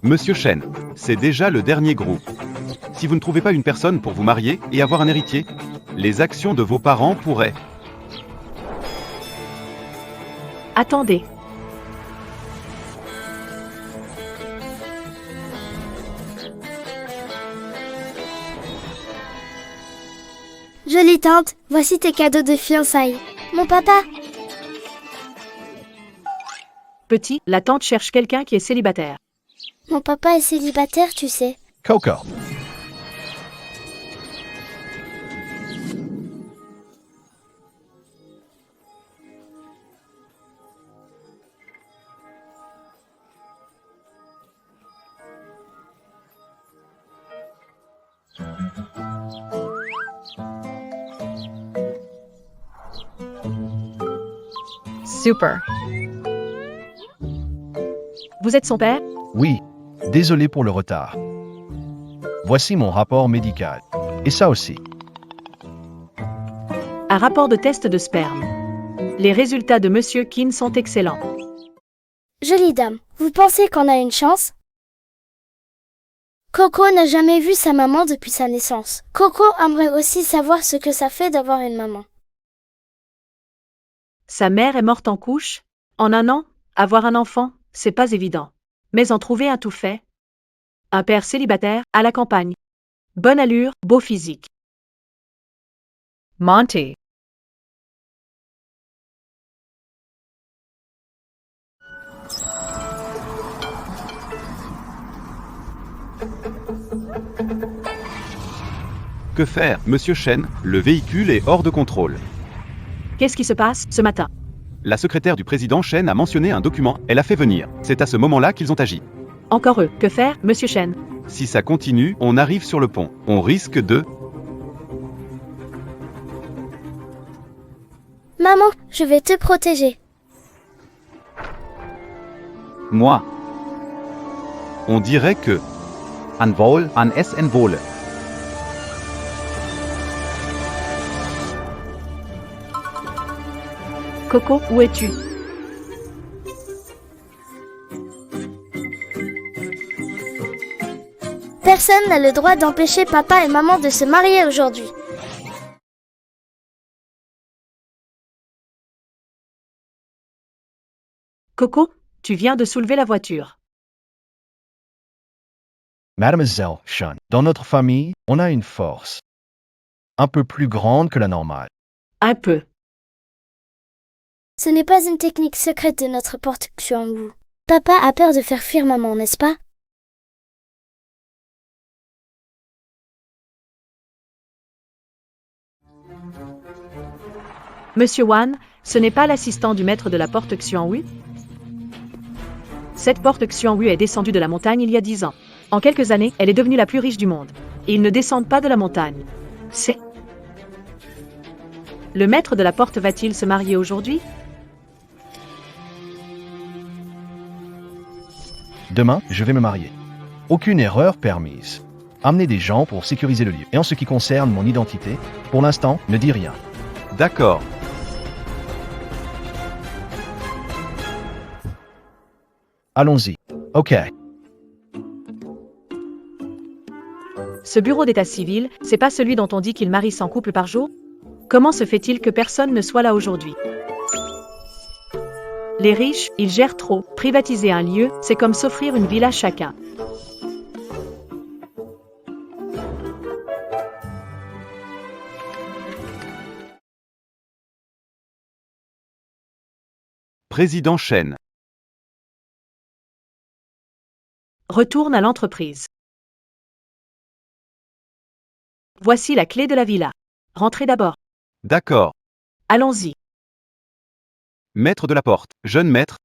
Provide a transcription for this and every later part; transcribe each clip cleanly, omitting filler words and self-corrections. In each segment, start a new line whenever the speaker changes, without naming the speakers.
Monsieur Chen, c'est déjà le dernier groupe. Si vous ne trouvez pas une personne pour vous marier et avoir un héritier, les actions de vos parents pourraient...
Attendez.
Jolie tante, voici tes cadeaux de fiançailles. Mon papa.
Petit, la tante cherche quelqu'un qui est célibataire.
Mon papa est célibataire, tu sais.
Coco.
Super. Vous êtes son père?
Oui, désolé pour le retard. Voici mon rapport médical. Et ça aussi.
Un rapport de test de sperme. Les résultats de Monsieur Qin sont excellents.
Jolie dame, vous pensez qu'on a une chance? Coco n'a jamais vu sa maman depuis sa naissance. Coco aimerait aussi savoir ce que ça fait d'avoir une maman.
Sa mère est morte en couche. En un an, avoir un enfant, c'est pas évident. Mais en trouver un tout fait. Un père célibataire, à la campagne. Bonne allure, beau physique. Monty.
Que faire, Monsieur Chen? Le véhicule est hors de contrôle.
Qu'est-ce qui se passe ce matin?
La secrétaire du président Chen a mentionné un document, elle a fait venir. C'est à ce moment-là qu'ils ont agi.
Encore eux. Que faire, Monsieur Chen?
Si ça continue, on arrive sur le pont. On risque de...
Maman, je vais te protéger.
Moi. On dirait que... An Wohl, an es en Wohle.
Coco, où es-tu?
Personne n'a le droit d'empêcher papa et maman de se marier aujourd'hui.
Coco, tu viens de soulever la voiture.
Mademoiselle Chen, dans notre famille, on a une force. Un peu plus grande que la normale.
Un peu.
Ce n'est pas une technique secrète de notre porte Xuanwu. Papa a peur de faire fuir maman, n'est-ce pas?
Monsieur Wan, ce n'est pas l'assistant du maître de la porte Xuanwu? Cette porte Xuanwu est descendue de la montagne il y a 10 ans. En quelques années, elle est devenue la plus riche du monde. Et ils ne descendent pas de la montagne. C'est... Le maître de la porte va-t-il se marier aujourd'hui?
Demain, je vais me marier. Aucune erreur permise. Amener des gens pour sécuriser le lieu. Et en ce qui concerne mon identité, pour l'instant, ne dis rien.
D'accord.
Allons-y. Ok.
Ce bureau d'état civil, c'est pas celui dont on dit qu'il marie 100 couples par jour? Comment se fait-il que personne ne soit là aujourd'hui? Les riches, ils gèrent trop. Privatiser un lieu, c'est comme s'offrir une villa chacun.
Président Chen.
Retourne à l'entreprise. Voici la clé de la villa. Rentrez d'abord.
D'accord.
Allons-y.
Maître de la porte, jeune maître.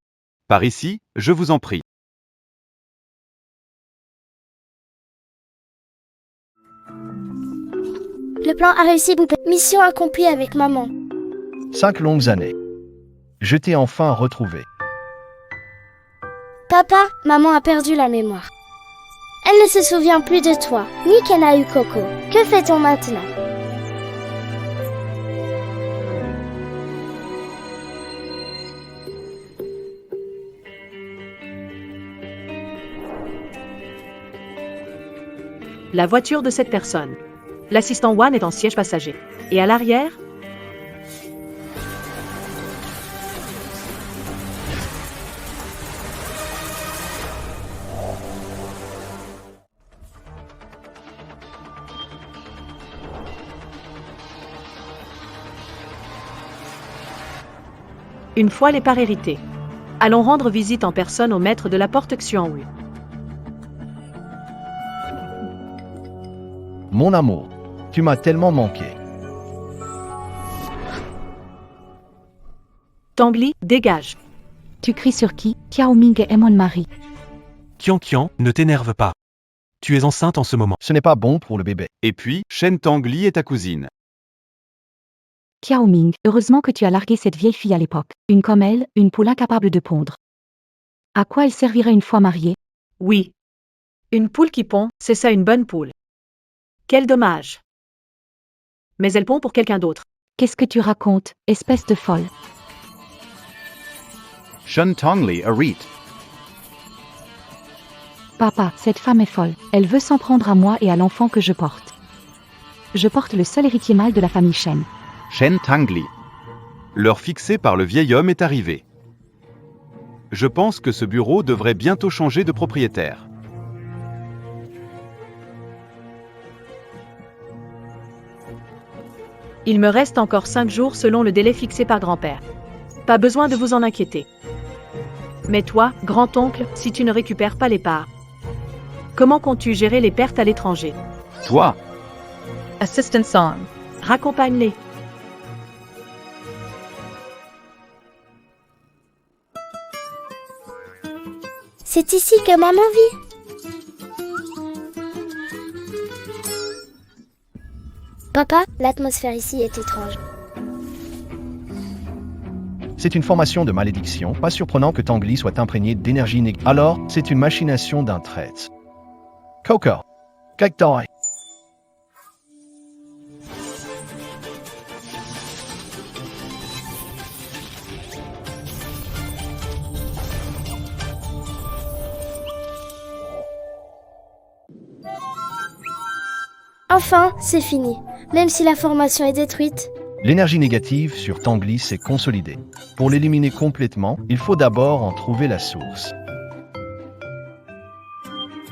Par ici, je vous en prie.
Le plan a réussi, Boupé. Mission accomplie avec maman.
5 longues années. Je t'ai enfin retrouvé.
Papa, maman a perdu la mémoire. Elle ne se souvient plus de toi, ni qu'elle a eu Coco. Que fait-on maintenant?
la voiture de cette personne. L'assistant Wan est en siège passager. Et à l'arrière? Une fois les parts hérités. Allons rendre visite en personne au maître de la porte Xuanwu.
Mon amour, tu m'as tellement manqué.
Tangli, dégage.
Tu cries sur qui? Kiao Ming est mon mari.
Qian, ne t'énerve pas. Tu es enceinte en ce moment.
Ce n'est pas bon pour le bébé.
Et puis, Shen Tangli est ta cousine.
Kiao Ming, heureusement que tu as largué cette vieille fille à l'époque. Une comme elle, une poule incapable de pondre. À quoi elle servirait une fois mariée?
Oui. Une poule qui pond, c'est ça une bonne poule. Quel dommage. Mais elle pond pour quelqu'un d'autre.
Qu'est-ce que tu racontes, espèce de folle?
Shen Tangli arrête.
Papa, cette femme est folle. Elle veut s'en prendre à moi et à l'enfant que je porte. Je porte le seul héritier mâle de la famille Shen.
Shen Tangli. L'heure fixée par le vieil homme est arrivée. Je pense que ce bureau devrait bientôt changer de propriétaire.
Il me reste encore 5 jours selon le délai fixé par grand-père. Pas besoin de vous en inquiéter. Mais toi, grand-oncle, si tu ne récupères pas les parts, comment comptes-tu gérer les pertes à l'étranger?
Toi,
Assistant Song. Raccompagne-les.
C'est ici que maman vit. Papa, l'atmosphère ici est étrange.
C'est une formation de malédiction, pas surprenant que Tangli soit imprégné d'énergie négative. Alors, c'est une machination d'un traître. Coco, Cactoy.
Enfin, c'est fini. Même si la formation est détruite,
L'énergie négative sur Tangli s'est consolidée. Pour l'éliminer complètement, il faut d'abord en trouver la source.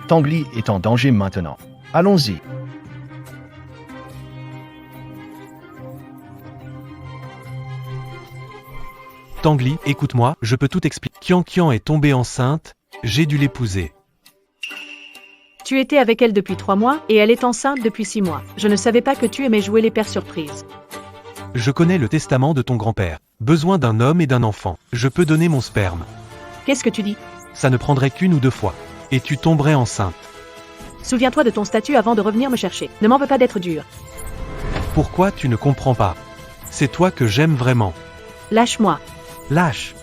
Tangli est en danger maintenant. Allons-y.
Tangli, écoute-moi, je peux tout expliquer. Qian est tombée enceinte, j'ai dû l'épouser.
Tu étais avec elle depuis 3 mois et elle est enceinte depuis 6 mois. Je ne savais pas que tu aimais jouer les pères surprises.
Je connais le testament de ton grand-père. Besoin d'un homme et d'un enfant. Je peux donner mon sperme.
Qu'est-ce que tu dis?
Ça ne prendrait qu'1 ou 2 fois. Et tu tomberais enceinte.
Souviens-toi de ton statut avant de revenir me chercher. Ne m'en veux pas d'être dur.
Pourquoi tu ne comprends pas? C'est toi que j'aime vraiment.
Lâche-moi.
Lâche.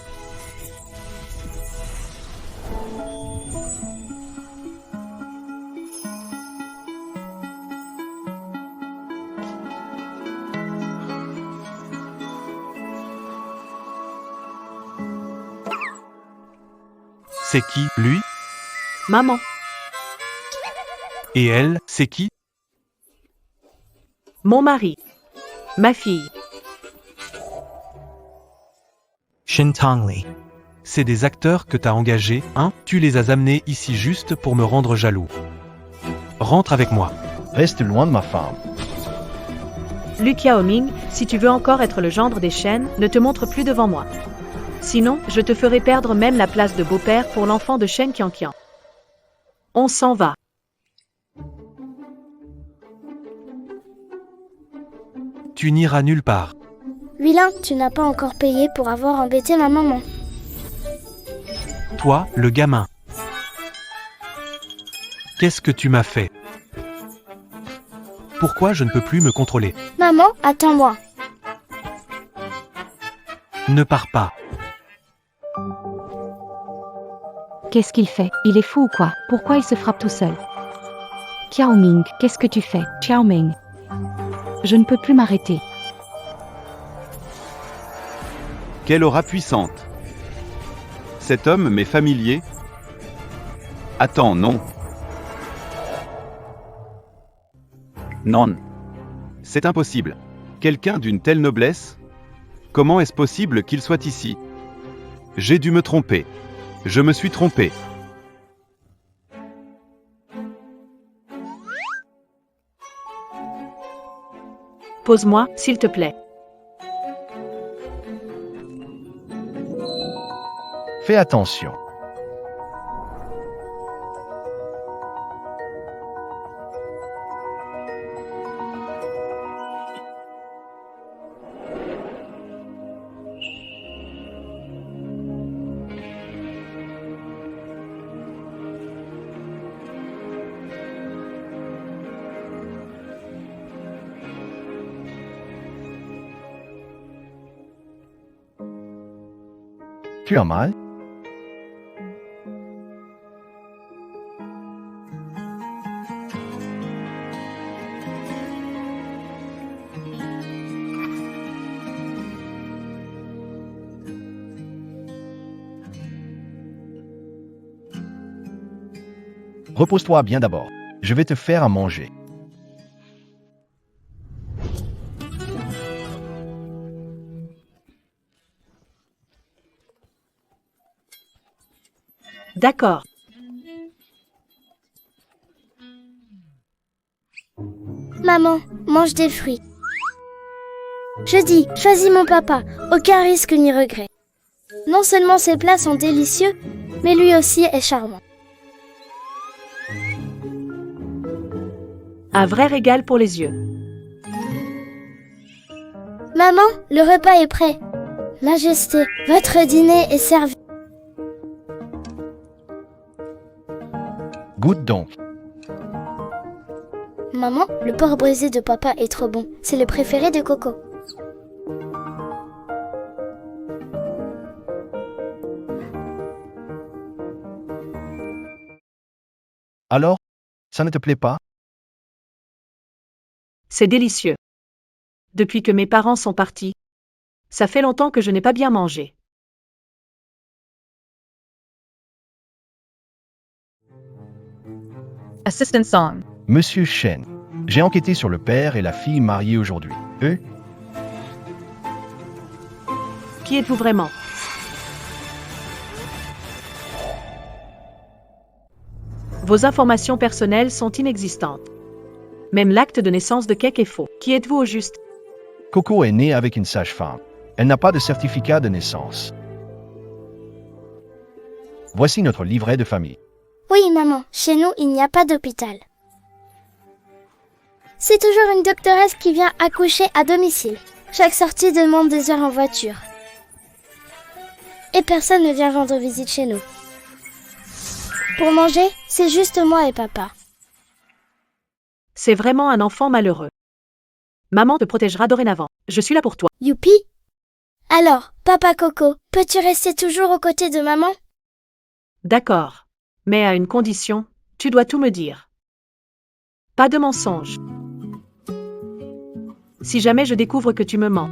C'est qui, lui?
Maman.
Et elle, c'est qui?
Mon mari. Ma fille.
Shen Tangli.
C'est des acteurs que t'as engagés, hein? Tu les as amenés ici juste pour me rendre jaloux. Rentre avec moi.
Reste loin de ma femme.
Lu Qiaoming, si tu veux encore être le gendre des Shen, ne te montre plus devant moi. Sinon, je te ferai perdre même la place de beau-père pour l'enfant de Shen Qianqian. On s'en va.
Tu n'iras nulle part.
Huilin, tu n'as pas encore payé pour avoir embêté ma maman.
Toi, le gamin. Qu'est-ce que tu m'as fait? Pourquoi je ne peux plus me contrôler?
Maman, attends-moi.
Ne pars pas.
Qu'est-ce qu'il fait? Il est fou ou quoi? Pourquoi il se frappe tout seul? Kiao Ming, qu'est-ce que tu fais? Xiao Ming. Je ne peux plus m'arrêter.
quelle aura puissante. Cet homme m'est familier. Attends, non.
Non.
C'est impossible. Quelqu'un d'une telle noblesse? Comment est-ce possible qu'il soit ici? J'ai dû me tromper. Je me suis trompé.
Pose-moi, s'il te plaît.
Fais attention. Tu as mal? Repose-toi bien d'abord. Je vais te faire à manger.
D'accord.
Maman, mange des fruits. Je dis, choisis mon papa, aucun risque ni regret. Non seulement ses plats sont délicieux, mais lui aussi est charmant.
Un vrai régal pour les yeux.
Maman, le repas est prêt. Majesté, votre dîner est servi.
Goûte donc.
Maman, le porc brisé de papa est trop bon. C'est le préféré de Coco.
Alors, ça ne te plaît pas?
C'est délicieux. Depuis que mes parents sont partis, ça fait longtemps que je n'ai pas bien mangé.
Assistant song.
Monsieur Shen, j'ai enquêté sur le père et la fille mariés aujourd'hui. Eux?
Qui êtes-vous vraiment? Vos informations personnelles sont inexistantes. Même l'acte de naissance de Cake est faux. Qui êtes-vous au juste?
Coco est née avec une sage-femme. Elle n'a pas de certificat de naissance. Voici notre livret de famille.
Oui, maman, chez nous, il n'y a pas d'hôpital. C'est toujours une doctoresse qui vient accoucher à domicile. Chaque sortie demande des heures en voiture. Et personne ne vient rendre visite chez nous. Pour manger, c'est juste moi et papa.
C'est vraiment un enfant malheureux. Maman te protégera dorénavant. Je suis là pour toi.
Youpi! Alors, papa Coco, peux-tu rester toujours aux côtés de maman?
D'accord. Mais à une condition, tu dois tout me dire. Pas de mensonges. Si jamais je découvre que tu me mens,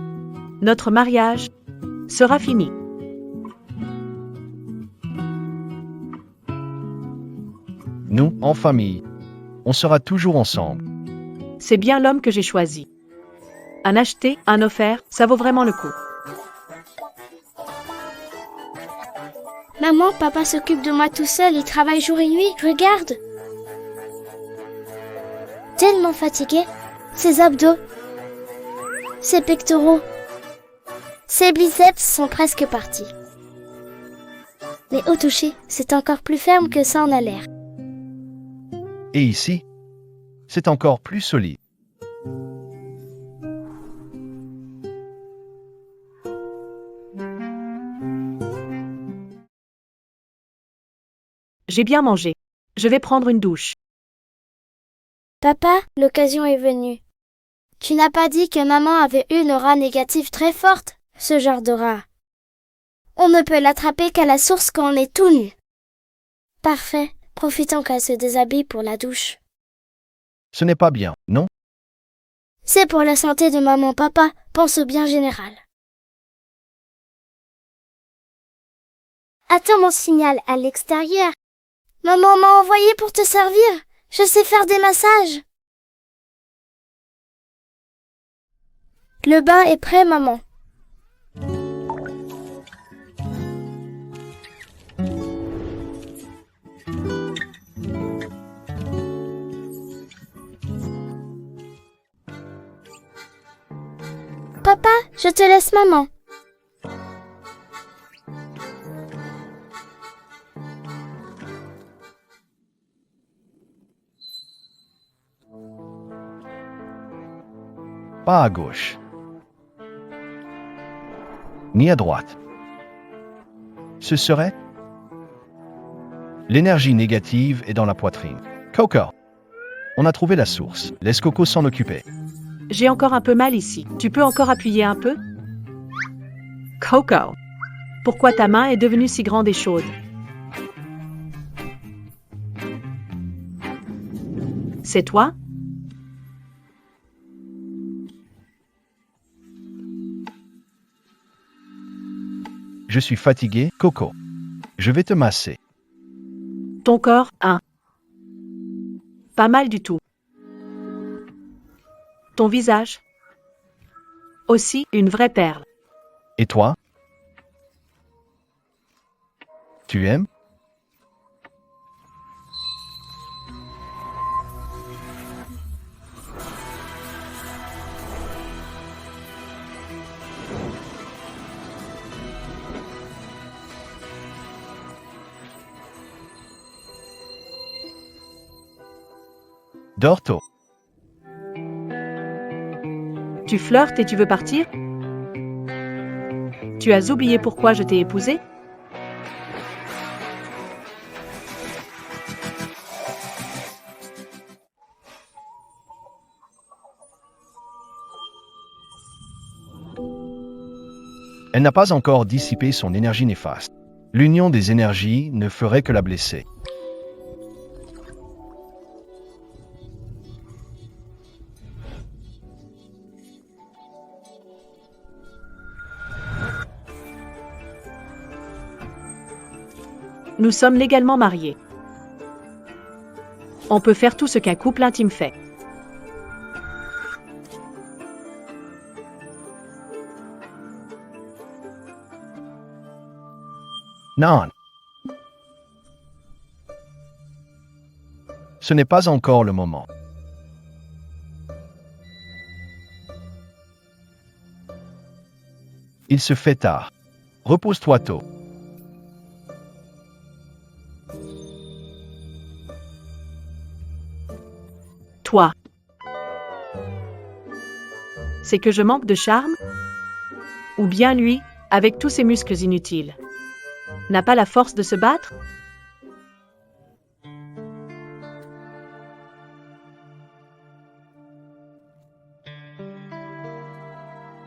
notre mariage sera fini.
Nous, en famille, on sera toujours ensemble.
C'est bien l'homme que j'ai choisi. Un acheté, un offert, ça vaut vraiment le coup.
Maman, papa s'occupe de moi tout seul, il travaille jour et nuit, regarde. Tellement fatigué. Ses abdos, ses pectoraux, ses biceps sont presque partis. Mais au toucher, c'est encore plus ferme que ça en a l'air.
Et ici, c'est encore plus solide.
J'ai bien mangé. Je vais prendre une douche.
Papa, l'occasion est venue. Tu n'as pas dit que maman avait eu une aura négative très forte, ce genre d'aura. On ne peut l'attraper qu'à la source quand on est tout nu. Parfait, profitons qu'elle se déshabille pour la douche.
Ce n'est pas bien, non?
C'est pour la santé de maman, papa, pense au bien général. Attends mon signal à l'extérieur. Maman m'a envoyé pour te servir. Je sais faire des massages. Le bain est prêt, maman. Papa, je te laisse, maman.
Pas à gauche, ni à droite. Ce serait l'énergie négative est dans la poitrine. Coco, on a trouvé la source. Laisse Coco s'en occuper.
J'ai encore un peu mal ici. Tu peux encore appuyer un peu? Coco, pourquoi ta main est devenue si grande et chaude? C'est toi?
Je suis fatigué, Coco. Je vais te masser.
Ton corps, hein? Pas mal du tout. Ton visage? Aussi, une vraie perle.
Et toi? Tu aimes? Dors tôt.
Tu flirtes et tu veux partir? Tu as oublié pourquoi je t'ai épousé?
Elle n'a pas encore dissipé son énergie néfaste. L'union des énergies ne ferait que la blesser.
Nous sommes légalement mariés. On peut faire tout ce qu'un couple intime fait.
Non. Ce n'est pas encore le moment. Il se fait tard. Repose-toi tôt.
Toi. C'est que je manque de charme? Ou bien lui, avec tous ses muscles inutiles, n'a pas la force de se battre?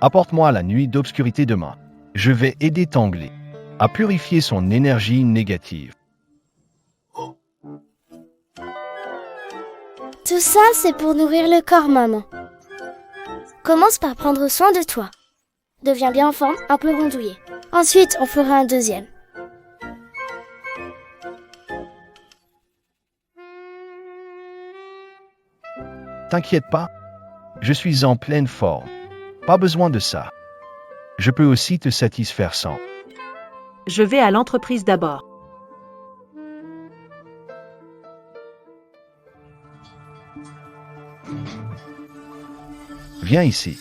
Apporte-moi la nuit d'obscurité demain. Je vais aider Tangley à purifier son énergie négative.
Tout ça, c'est pour nourrir le corps, maman. Commence par prendre soin de toi. Deviens bien en forme, un peu rondouillé. Ensuite, on fera un deuxième.
T'inquiète pas, je suis en pleine forme. Pas besoin de ça. Je peux aussi te satisfaire sans.
Je vais à l'entreprise d'abord.
Viens ici.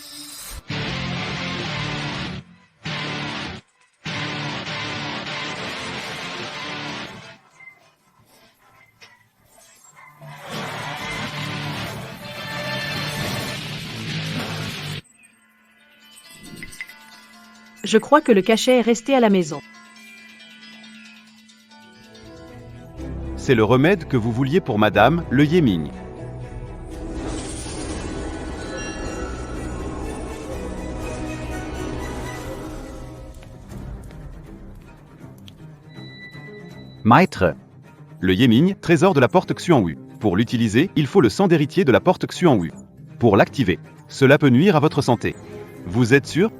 Je crois que le cachet est resté à la maison.
C'est le remède que vous vouliez pour madame, le Yéming. Maître. Le Yéming, trésor de la porte Xuanwu. Pour l'utiliser, il faut le sang d'héritier de la porte Xuanwu. Pour l'activer, cela peut nuire à votre santé. Vous êtes sûr?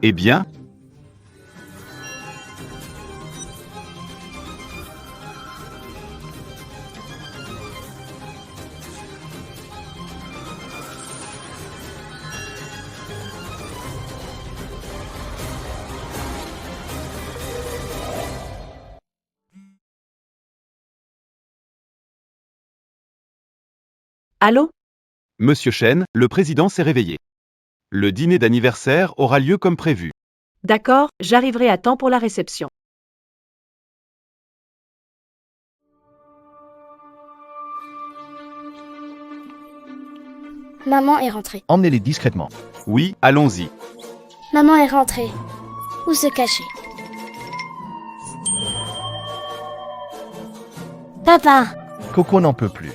Eh bien,
Allô?
Monsieur Chen, le président s'est réveillé. Le dîner d'anniversaire aura lieu comme prévu.
D'accord, j'arriverai à temps pour la réception.
Maman est rentrée.
Emmenez-les discrètement.
Oui, allons-y.
Maman est rentrée. Où se cacher? Papa!
Coco n'en peut plus.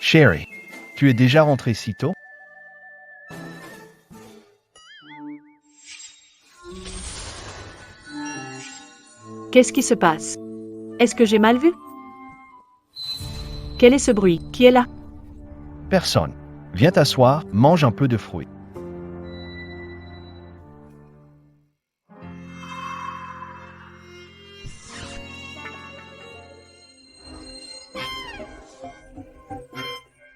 Sherry, tu es déjà rentré si tôt?
Qu'est-ce qui se passe? Est-ce que j'ai mal vu? Quel est ce bruit? Qui est là?
Personne. Viens t'asseoir, mange un peu de fruits.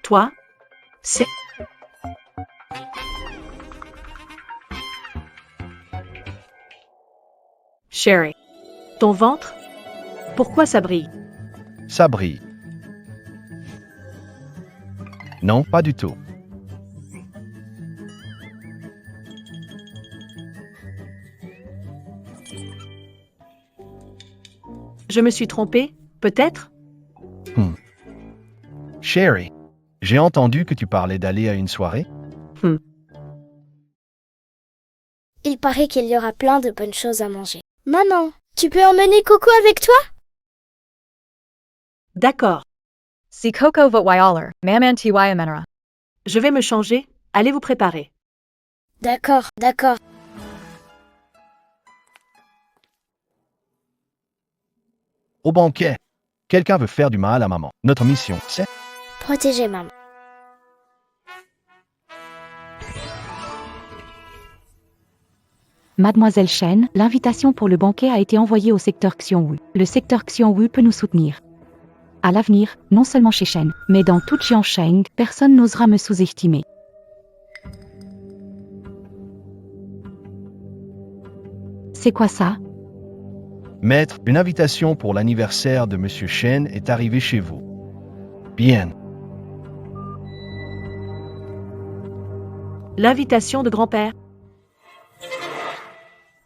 Toi? C'est... Sherry. Ton ventre? Pourquoi ça brille?
Ça brille. Non, pas du tout.
Je me suis trompée, peut-être?
Sherry, j'ai entendu que tu parlais d'aller à une soirée.
Il paraît qu'il y aura plein de bonnes choses à manger. Maman, tu peux emmener Coco avec toi?
D'accord.
Si Coco vot Wyaller, Maman Ty Menara.
Je vais me changer, allez vous préparer.
D'accord, d'accord.
Au banquet. Quelqu'un veut faire du mal à maman. Notre mission, c'est...
Protéger maman.
Mademoiselle Chen, l'invitation pour le banquet a été envoyée au secteur Xiongwu. Le secteur Xiongwu peut nous soutenir. À l'avenir, non seulement chez Shen, mais dans toute Jiangsheng, personne n'osera me sous-estimer. C'est quoi ça?
Maître, une invitation pour l'anniversaire de Monsieur Chen est arrivée chez vous. Bien.
L'invitation de grand-père.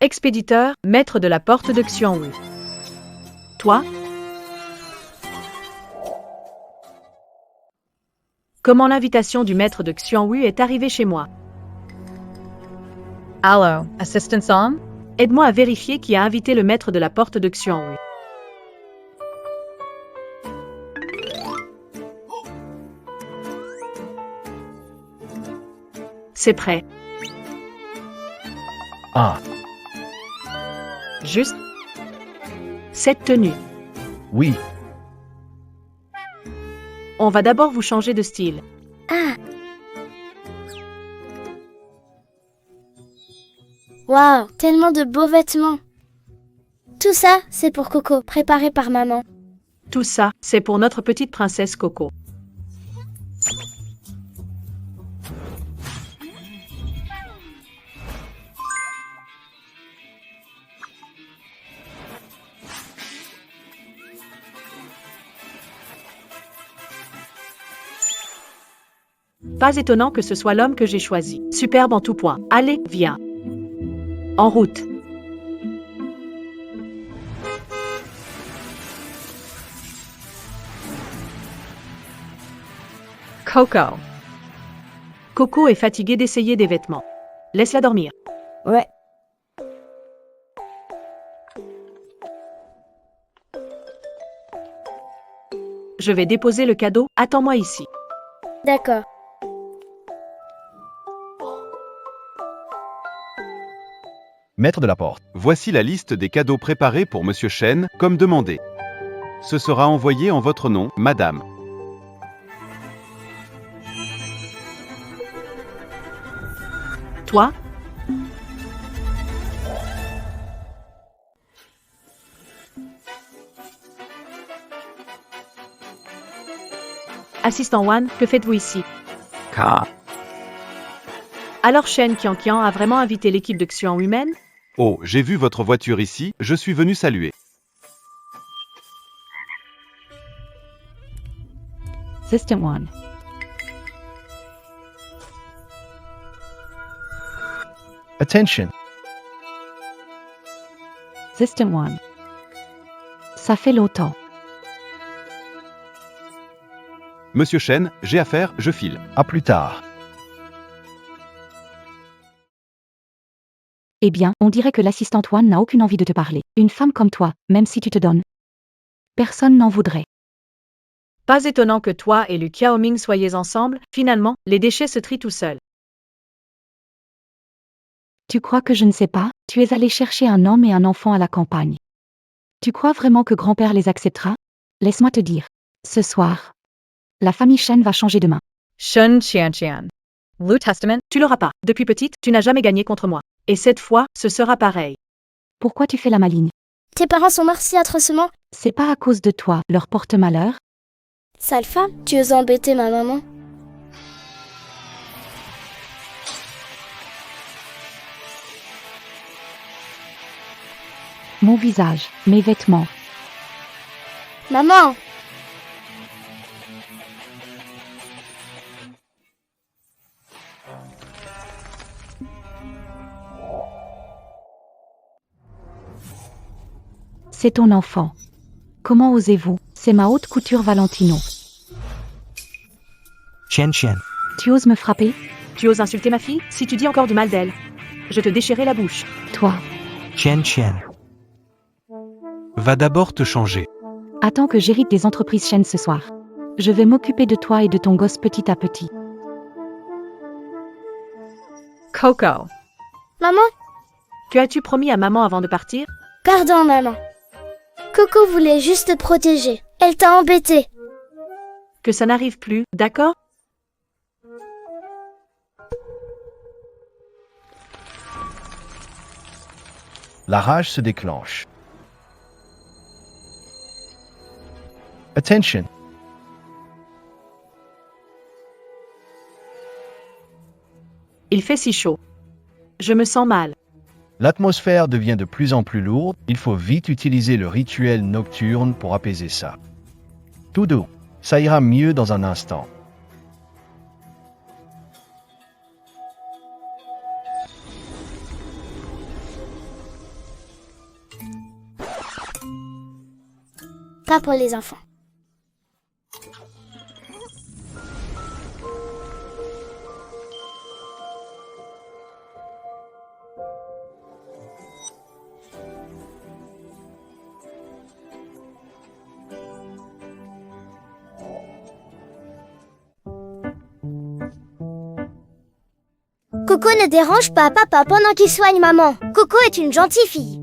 Expéditeur, maître de la porte de Xiongwu. Toi? Comment l'invitation du maître de Xiongwu est arrivée chez moi?
Allo, Assistant Som?
Aide-moi à vérifier qui a invité le maître de la porte de Xiongwu. C'est prêt.
Ah,
Juste. Cette tenue.
oui.
On va d'abord vous changer de style.
Ah! Waouh, tellement de beaux vêtements. Tout ça, c'est pour Coco, préparé par maman.
Tout ça, c'est pour notre petite princesse Coco. Pas étonnant que ce soit l'homme que j'ai choisi. Superbe en tout point. Allez, viens. En route.
Coco.
Coco est fatiguée d'essayer des vêtements. Laisse-la dormir.
Ouais.
Je vais déposer le cadeau. Attends-moi ici.
D'accord.
Maître de la porte.
Voici la liste des cadeaux préparés pour Monsieur Chen, comme demandé. Ce sera envoyé en votre nom, Madame.
Toi? Assistant Wan, que faites-vous ici?
Ka.
Alors Shen Qianqian a vraiment invité l'équipe de Xuan Women?
Oh, j'ai vu votre voiture ici, je suis venu saluer.
Assistant 1.
Attention.
Assistant 1. Ça fait longtemps.
Monsieur Shen, j'ai affaire, je file.
À plus tard.
Eh bien, on dirait que l'assistante Wan n'a aucune envie de te parler. Une femme comme toi, même si tu te donnes. Personne n'en voudrait.
Pas étonnant que toi et Lu Qiaoming soyez ensemble, finalement, les déchets se trient tout seuls.
Tu crois que je ne sais pas? Tu es allé chercher un homme et un enfant à la campagne. Tu crois vraiment que grand-père les acceptera? Laisse-moi te dire. Ce soir, la famille Shen va changer de main.
Shun Qianqian. Lu Testament.
Tu l'auras pas. Depuis petite, tu n'as jamais gagné contre moi. Et cette fois, ce sera pareil.
Pourquoi tu fais la maligne?
Tes parents sont morts si atrocement.
C'est pas à cause de toi, leur porte malheur?
Sale femme, tu oses embêter ma maman.
Mon visage, mes vêtements.
Maman!
C'est ton enfant. Comment osez-vous? C'est ma haute couture Valentino.
Chen Chen.
Tu oses me frapper?
Tu oses insulter ma fille? Si tu dis encore du mal d'elle, je te déchirerai la bouche.
Toi,
Chen Chen.
Va d'abord te changer.
attends que j'hérite des entreprises Shen ce soir. Je vais m'occuper de toi et de ton gosse petit à petit.
Coco.
Maman?
Que as-tu promis à maman avant de partir?
Pardon, maman. Coco voulait juste te protéger. Elle t'a embêté.
Que ça n'arrive plus, d'accord?
La rage se déclenche. Attention.
Il fait si chaud. Je me sens mal.
L'atmosphère devient de plus en plus lourde, il faut vite utiliser le rituel nocturne pour apaiser ça. Tout doux, ça ira mieux dans un instant.
Pas pour les enfants. Coco ne dérange pas papa pendant qu'il soigne maman. Coco est une gentille fille.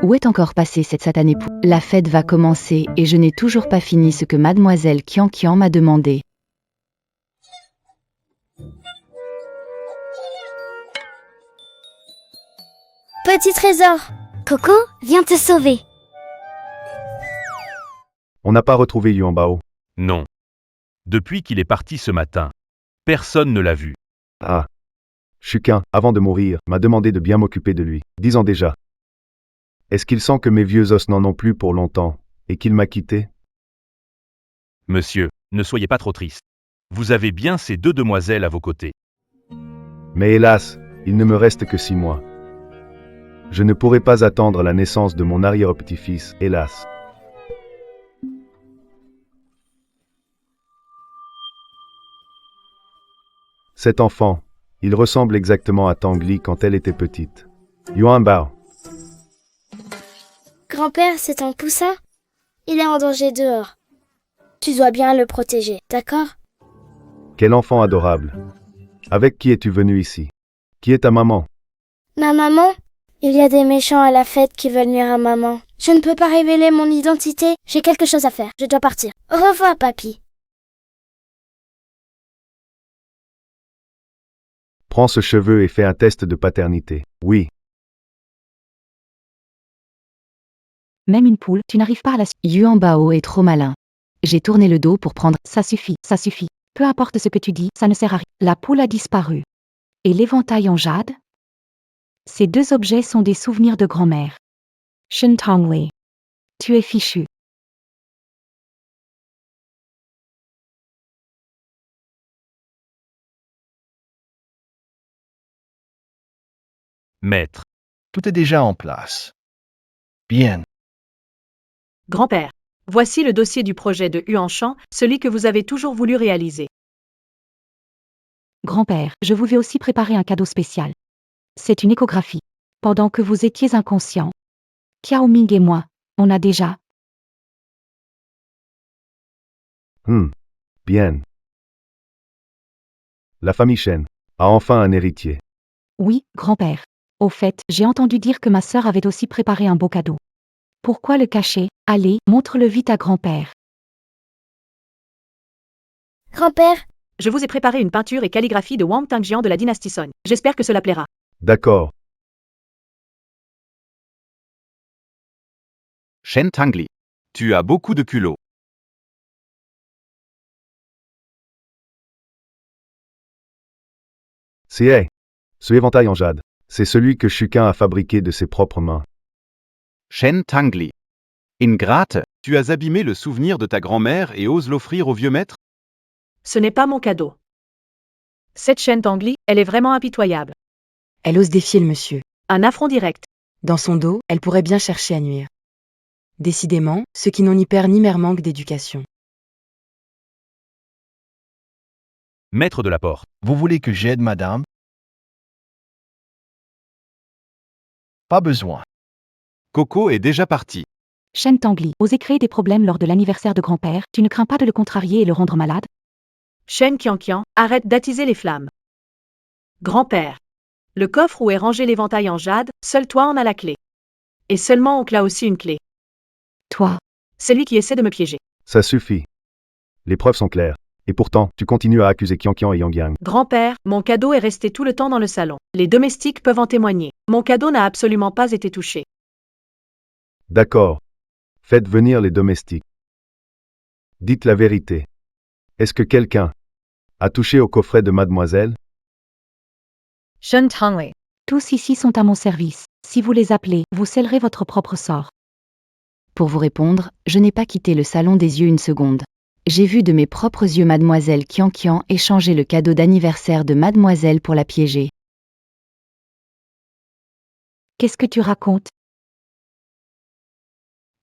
Où est encore passée cette satanée poule? La fête va commencer et je n'ai toujours pas fini ce que mademoiselle Qianqian m'a demandé.
Petit trésor. Coco, viens te sauver.
On n'a pas retrouvé Yuan Bao.
Non. Depuis qu'il est parti ce matin, personne ne l'a vu.
Ah. Shukin, avant de mourir, m'a demandé de bien m'occuper de lui. 10 ans déjà. Est-ce qu'il sent que mes vieux os n'en ont plus pour longtemps, et qu'il m'a quitté?
Monsieur, ne soyez pas trop triste. Vous avez bien ces deux demoiselles à vos côtés.
Mais hélas, il ne me reste que 6 mois. Je ne pourrai pas attendre la naissance de mon arrière-petit-fils, hélas. Cet enfant, il ressemble exactement à Tangli quand elle était petite. Yuan Bao.
Grand-père, c'est un poussin. Il est en danger dehors. Tu dois bien le protéger, d'accord?
Quel enfant adorable. Avec qui es-tu venu ici? Qui est ta maman?
Ma maman? Il y a des méchants à la fête qui veulent nuire à maman. Je ne peux pas révéler mon identité. J'ai quelque chose à faire. Je dois partir. Au revoir, papy.
Prends ce cheveu et fais un test de paternité. Oui.
Même une poule, tu n'arrives pas à la...
Yuan Bao est trop malin. J'ai tourné le dos pour prendre.
Ça suffit, ça suffit. Peu importe ce que tu dis, ça ne sert à rien. La poule a disparu. Et l'éventail en jade? Ces deux objets sont des souvenirs de grand-mère. Shen Tongli. Tu es fichu.
Maître.
Tout est déjà en place. Bien.
Grand-père, voici le dossier du projet de Huanshan, celui que vous avez toujours voulu réaliser.
Grand-père, je vous vais aussi préparer un cadeau spécial. C'est une échographie. Pendant que vous étiez inconscient, Kiao Ming et moi, on a déjà...
Bien. La famille Shen a enfin un héritier.
Oui, grand-père. Au fait, j'ai entendu dire que ma sœur avait aussi préparé un beau cadeau. Pourquoi le cacher? Allez, montre-le vite à grand-père.
Grand-père,
Je vous ai préparé une peinture et calligraphie de Wang Tangjian de la dynastie Song. J'espère que cela plaira.
D'accord.
Shen Tangli. Tu as beaucoup de culot.
Ce éventail en jade. C'est celui que Shukin a fabriqué de ses propres mains.
Shen Tangli. Ingrate, tu as abîmé le souvenir de ta grand-mère et oses l'offrir au vieux maître?
Ce n'est pas mon cadeau. Cette Shen Tangli, elle est vraiment impitoyable.
Elle ose défier le monsieur.
Un affront direct.
Dans son dos, elle pourrait bien chercher à nuire. Décidément, ceux qui n'ont ni père ni mère manquent d'éducation.
Maître de la porte.
Vous voulez que j'aide madame? Pas besoin.
Coco est déjà parti.
Shen Tangli, osez créer des problèmes lors de l'anniversaire de grand-père, tu ne crains pas de le contrarier et le rendre malade?
Shen Qianqian, arrête d'attiser les flammes. Grand-père. Le coffre où est rangé l'éventail en jade, seul toi en as la clé. Et seulement oncle a aussi une clé.
Toi.
C'est lui qui essaie de me piéger.
Ça suffit. Les preuves sont claires. Et pourtant, tu continues à accuser Qianqian et Yang Yang.
Grand-père, mon cadeau est resté tout le temps dans le salon. Les domestiques peuvent en témoigner. Mon cadeau n'a absolument pas été touché.
D'accord. Faites venir les domestiques. Dites la vérité. Est-ce que quelqu'un a touché au coffret de mademoiselle?
Shen Tongli.
Tous ici sont à mon service. Si vous les appelez, vous scellerez votre propre sort.
Pour vous répondre, je n'ai pas quitté le salon des yeux une seconde. J'ai vu de mes propres yeux mademoiselle Qianqian échanger le cadeau d'anniversaire de mademoiselle pour la piéger.
Qu'est-ce que tu racontes?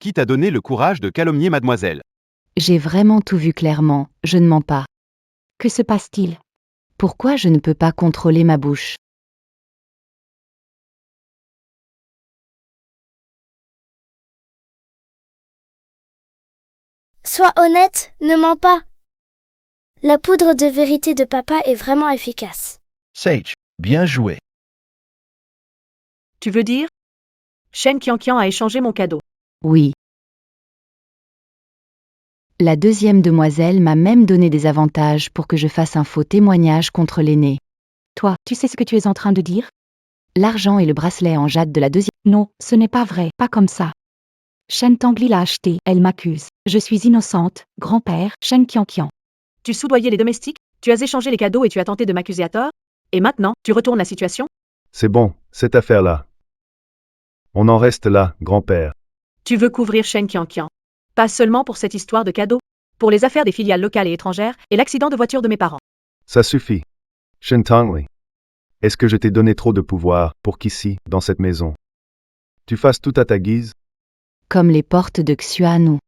Qui t'a donné le courage de calomnier mademoiselle?
J'ai vraiment tout vu clairement, je ne mens pas.
Que se passe-t-il?
Pourquoi je ne peux pas contrôler ma bouche?
sois honnête, ne mens pas. La poudre de vérité de papa est vraiment efficace.
Sage, bien joué.
Tu veux dire? Shen Qianqian a échangé mon cadeau.
Oui. La deuxième demoiselle m'a même donné des avantages pour que je fasse un faux témoignage contre l'aîné.
Toi, tu sais ce que tu es en train de dire?
L'argent et le bracelet en jade de la deuxième...
Non, ce n'est pas vrai, pas comme ça. Shen Tangli l'a acheté, elle m'accuse. Je suis innocente, grand-père, Shen Qianqian.
Tu soudoyais les domestiques, tu as échangé les cadeaux et tu as tenté de m'accuser à tort? Et maintenant, tu retournes la situation?
C'est bon, cette affaire-là. On en reste là, grand-père.
Tu veux couvrir Shen Qianqian. Pas seulement pour cette histoire de cadeaux, pour les affaires des filiales locales et étrangères, et l'accident de voiture de mes parents.
Ça suffit. Shen Tongli. Est-ce que je t'ai donné trop de pouvoir pour qu'ici, dans cette maison, tu fasses tout à ta guise?
Comme les portes de Xuanu.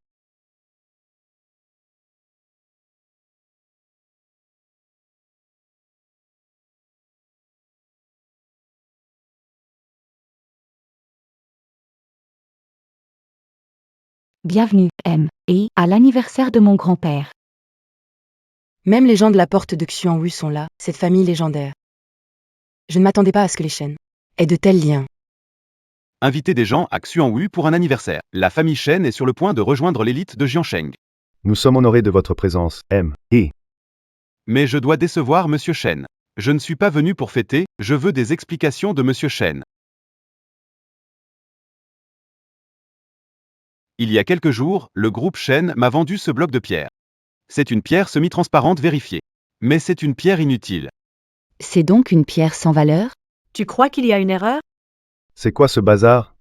Bienvenue, M. Et à l'anniversaire de mon grand-père.
Même les gens de la porte de Xuanwu sont là, cette famille légendaire. Je ne m'attendais pas à ce que les Shen aient de tels liens.
Inviter des gens à Xuanwu pour un anniversaire. La famille Shen est sur le point de rejoindre l'élite de Jiansheng.
Nous sommes honorés de votre présence, M. Et
Mais je dois décevoir Monsieur Shen. Je ne suis pas venu pour fêter, je veux des explications de Monsieur Shen. Il y a quelques jours, le groupe Shen m'a vendu ce bloc de pierre. C'est une pierre semi-transparente vérifiée. Mais c'est une pierre inutile.
C'est donc une pierre sans valeur?
Tu crois qu'il y a une erreur?
C'est quoi ce bazar?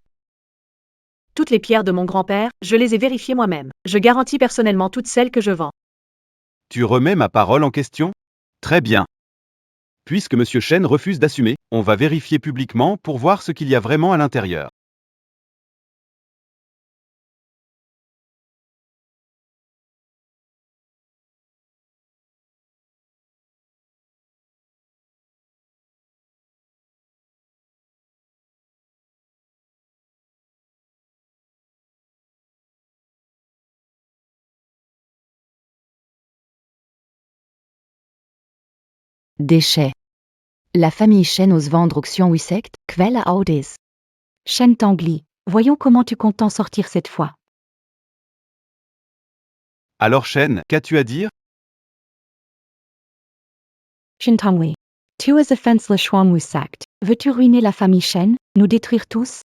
Toutes les pierres de mon grand-père, je les ai vérifiées moi-même. Je garantis personnellement toutes celles que je vends.
Tu remets ma parole en question? Très bien. Puisque M. Shen refuse d'assumer, on va vérifier publiquement pour voir ce qu'il y a vraiment à l'intérieur.
Déchets. La famille Shen ose vendre au Xionghui Sect, Quelle Audes.
Shen Tangli, voyons comment tu comptes t'en sortir cette fois.
Alors Shen, qu'as-tu à dire?
Shen Tangli. Tu es offense le Xuanwu Sect. Veux-tu ruiner la famille Shen, nous détruire tous?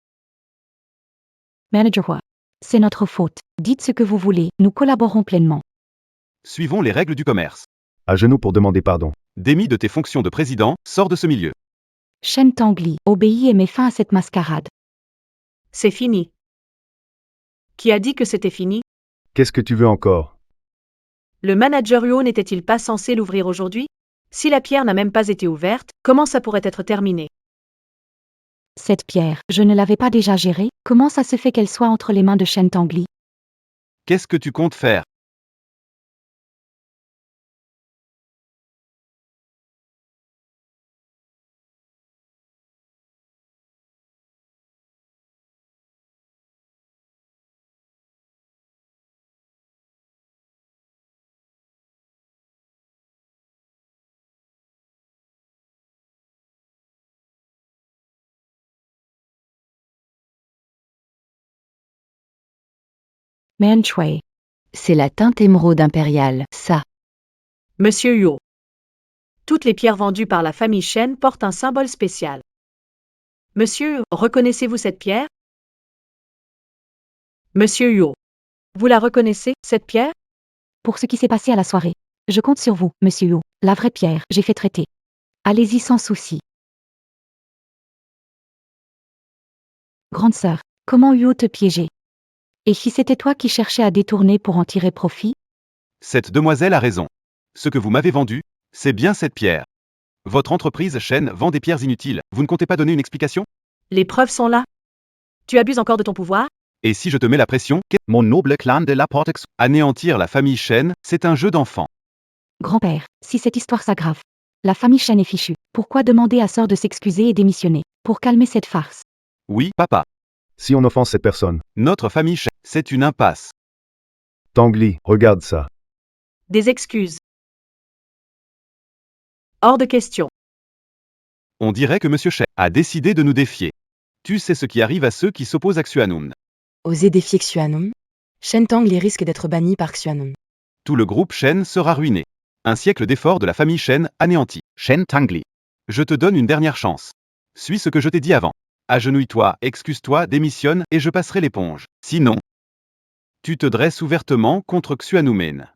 Manager Hua. C'est notre faute. Dites ce que vous voulez, nous collaborons pleinement.
Suivons les règles du commerce.
À genoux pour demander pardon.
Démis de tes fonctions de président, sors de ce milieu.
Shen Tangli, obéis et mets fin à cette mascarade.
C'est fini. Qui a dit que c'était fini?
Qu'est-ce que tu veux encore?
Le manager Huo n'était-il pas censé l'ouvrir aujourd'hui? Si la pierre n'a même pas été ouverte, comment ça pourrait être terminé?
Cette pierre, je ne l'avais pas déjà gérée, comment ça se fait qu'elle soit entre les mains de Shen Tangli?
Qu'est-ce que tu comptes faire?
Man Shui.
C'est la teinte émeraude impériale, ça.
Monsieur Huo. Toutes les pierres vendues par la famille Shen portent un symbole spécial. Monsieur, reconnaissez-vous cette pierre? Monsieur Huo. Vous la reconnaissez, cette pierre?
Pour ce qui s'est passé à la soirée. Je compte sur vous, monsieur Huo. La vraie pierre, j'ai fait traiter. Allez-y sans souci. Grande sœur, comment Huo te piégeait? Et si c'était toi qui cherchais à détourner pour en tirer profit?
Cette demoiselle a raison. Ce que vous m'avez vendu, c'est bien cette pierre. Votre entreprise Shen vend des pierres inutiles. Vous ne comptez pas donner une explication?
Les preuves sont là. Tu abuses encore de ton pouvoir?
Et si je te mets la pression? Mon noble clan de la Portex. Anéantir la famille Shen, c'est un jeu d'enfant.
Grand-père, si cette histoire s'aggrave, la famille Shen est fichue. Pourquoi demander à sœur de s'excuser et démissionner? Pour calmer cette farce.
Oui, papa.
Si on offense cette personne.
Notre famille Shen, c'est une impasse.
Tangli, regarde ça.
Des excuses. Hors de question.
On dirait que M. Shen a décidé de nous défier. Tu sais ce qui arrive à ceux qui s'opposent à Xuanun.
Oser défier Xuanum? Shen Tangli risque d'être banni par Xuanum.
Tout le groupe Shen sera ruiné. Un siècle d'efforts de la famille Shen anéanti. Shen Tangli. Je te donne une dernière chance. Suis ce que je t'ai dit avant. Agenouille-toi, excuse-toi, démissionne, et je passerai l'éponge. Sinon, tu te dresses ouvertement contre Xuanoumen.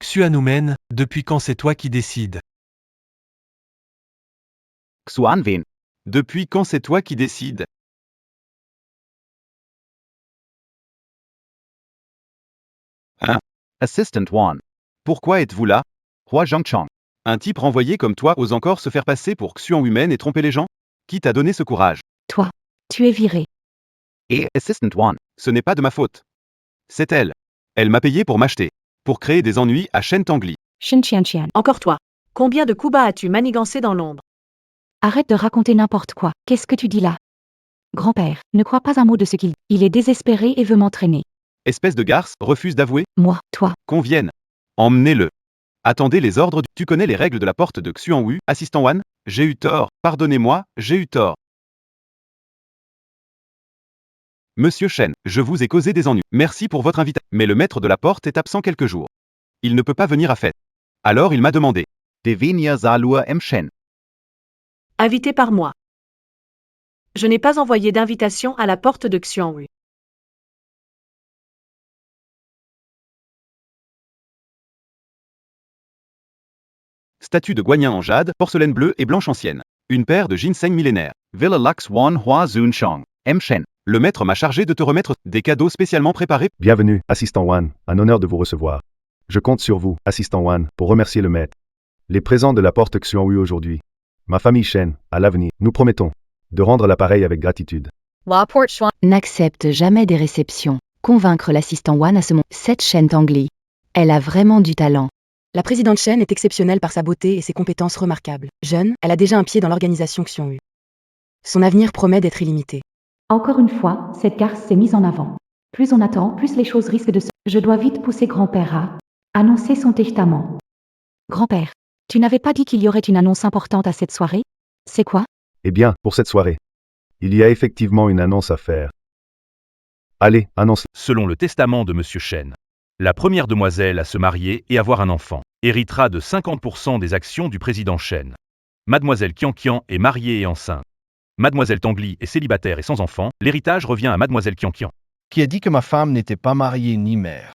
Xuanoumen, depuis quand c'est toi qui décides?
Xuanwen. Depuis quand c'est toi qui décides? Hein? Assistant One. Pourquoi êtes-vous là? Hua Zhangchang. Un type renvoyé comme toi ose encore se faire passer pour Xuanwumen et tromper les gens? Qui t'a donné ce courage?
Toi, tu es viré.
Et Assistant One. Ce n'est pas de ma faute. C'est elle. Elle m'a payé pour m'acheter. Pour créer des ennuis à Shen Tangli.
Shen Qianqian.
Encore toi. Combien de coups bas as-tu manigancé dans l'ombre?
Arrête de raconter n'importe quoi. Qu'est-ce que tu dis là? Grand-père, ne crois pas un mot de ce qu'il dit. Il est désespéré et veut m'entraîner.
Espèce de garce, refuse d'avouer?
Moi, toi.
Qu'on vienne. Emmenez-le. Attendez les ordres du... Tu connais les règles de la porte de Xuanwu, assistant Wan? J'ai eu tort. Pardonnez-moi, j'ai eu tort. Monsieur Shen, je vous ai causé des ennuis. Merci pour votre invitation. Mais le maître de la porte est absent quelques jours. Il ne peut pas venir à fête. Alors il m'a demandé. Devenia Zalua M. Shen.
Invité par moi. Je n'ai pas envoyé d'invitation à la porte de Xuanwu.
statue de guanyin en jade, porcelaine bleue et blanche ancienne. Une paire de ginseng millénaire. Villa Lux Wan Hua Zun Chang. M. Shen. Le maître m'a chargé de te remettre des cadeaux spécialement préparés.
Bienvenue, assistant Wan, un honneur de vous recevoir. Je compte sur vous, assistant Wan, pour remercier le maître. Les présents de la porte Xuanwu aujourd'hui. Ma famille Shen, à l'avenir, nous promettons de rendre l'appareil avec gratitude.
La Porte Xuan.
N'accepte jamais des réceptions. Convaincre l'assistant Wan à ce moment. Cette Shen Tangli. Elle a vraiment du talent.
La présidente Shen est exceptionnelle par sa beauté et ses compétences remarquables. Jeune, elle a déjà un pied dans l'organisation Xuanwu. Son avenir promet d'être illimité.
Encore une fois, cette garce s'est mise en avant. Plus on attend, plus les choses risquent de se... Je dois vite pousser grand-père à annoncer son testament. Grand-père, tu n'avais pas dit qu'il y aurait une annonce importante à cette soirée? C'est quoi?
Eh bien, pour cette soirée, il y a effectivement une annonce à faire. Allez, annonce.
Selon le testament de Monsieur Shen, la première demoiselle à se marier et avoir un enfant héritera de 50% des actions du président Shen. Mademoiselle Qianqian est mariée et enceinte. Mademoiselle Tangli est célibataire et sans enfant. L'héritage revient à Mademoiselle Qianqian.
Qui a dit que ma femme n'était pas mariée ni mère?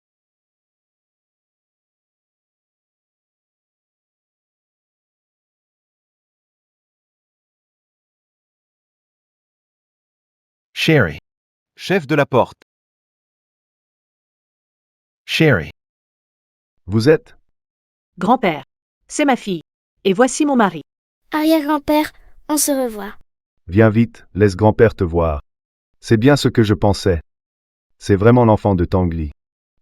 Sherry.
Chef de la porte.
Sherry.
Vous êtes?
Grand-père. C'est ma fille. Et voici mon mari.
Arrière-grand-père, on se revoit.
Viens vite, laisse grand-père te voir. C'est bien ce que je pensais. C'est vraiment l'enfant de Tangli.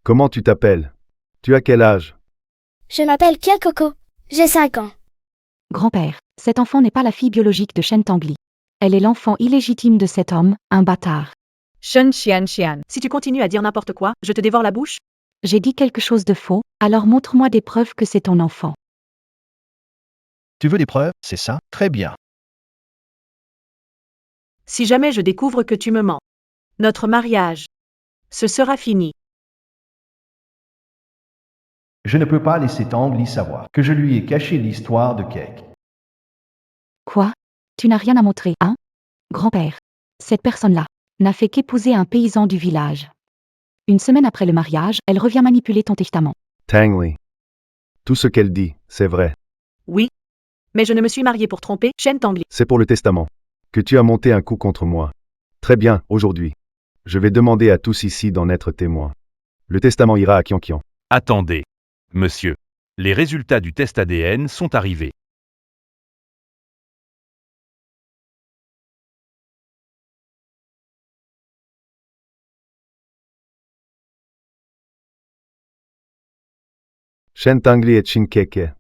Comment tu t'appelles? Tu as quel âge?
Je m'appelle Kia Coco. J'ai 5 ans.
Grand-père, cette enfant n'est pas la fille biologique de Shen Tangli. Elle est l'enfant illégitime de cet homme, un bâtard.
Shen Xian Xian.
Si tu continues à dire n'importe quoi, je te dévore la bouche.
J'ai dit quelque chose de faux, alors montre-moi des preuves que c'est ton enfant.
Tu veux des preuves? C'est ça? Très bien.
Si jamais je découvre que tu me mens, notre mariage, ce sera fini.
Je ne peux pas laisser Tangli savoir que je lui ai caché l'histoire de Cake.
Quoi? Tu n'as rien à montrer, hein? Grand-père, cette personne-là n'a fait qu'épouser un paysan du village. Une semaine après le mariage, elle revient manipuler ton testament.
Tangli. Tout ce qu'elle dit, c'est vrai.
Oui. Mais je ne me suis mariée pour tromper Shen Tangli.
C'est pour le testament que tu as monté un coup contre moi. Très bien, aujourd'hui. Je vais demander à tous ici d'en être témoins. Le testament ira à Qianqian.
Attendez. Monsieur. Les résultats du test ADN sont arrivés.
Shen Tangli et Shin Keke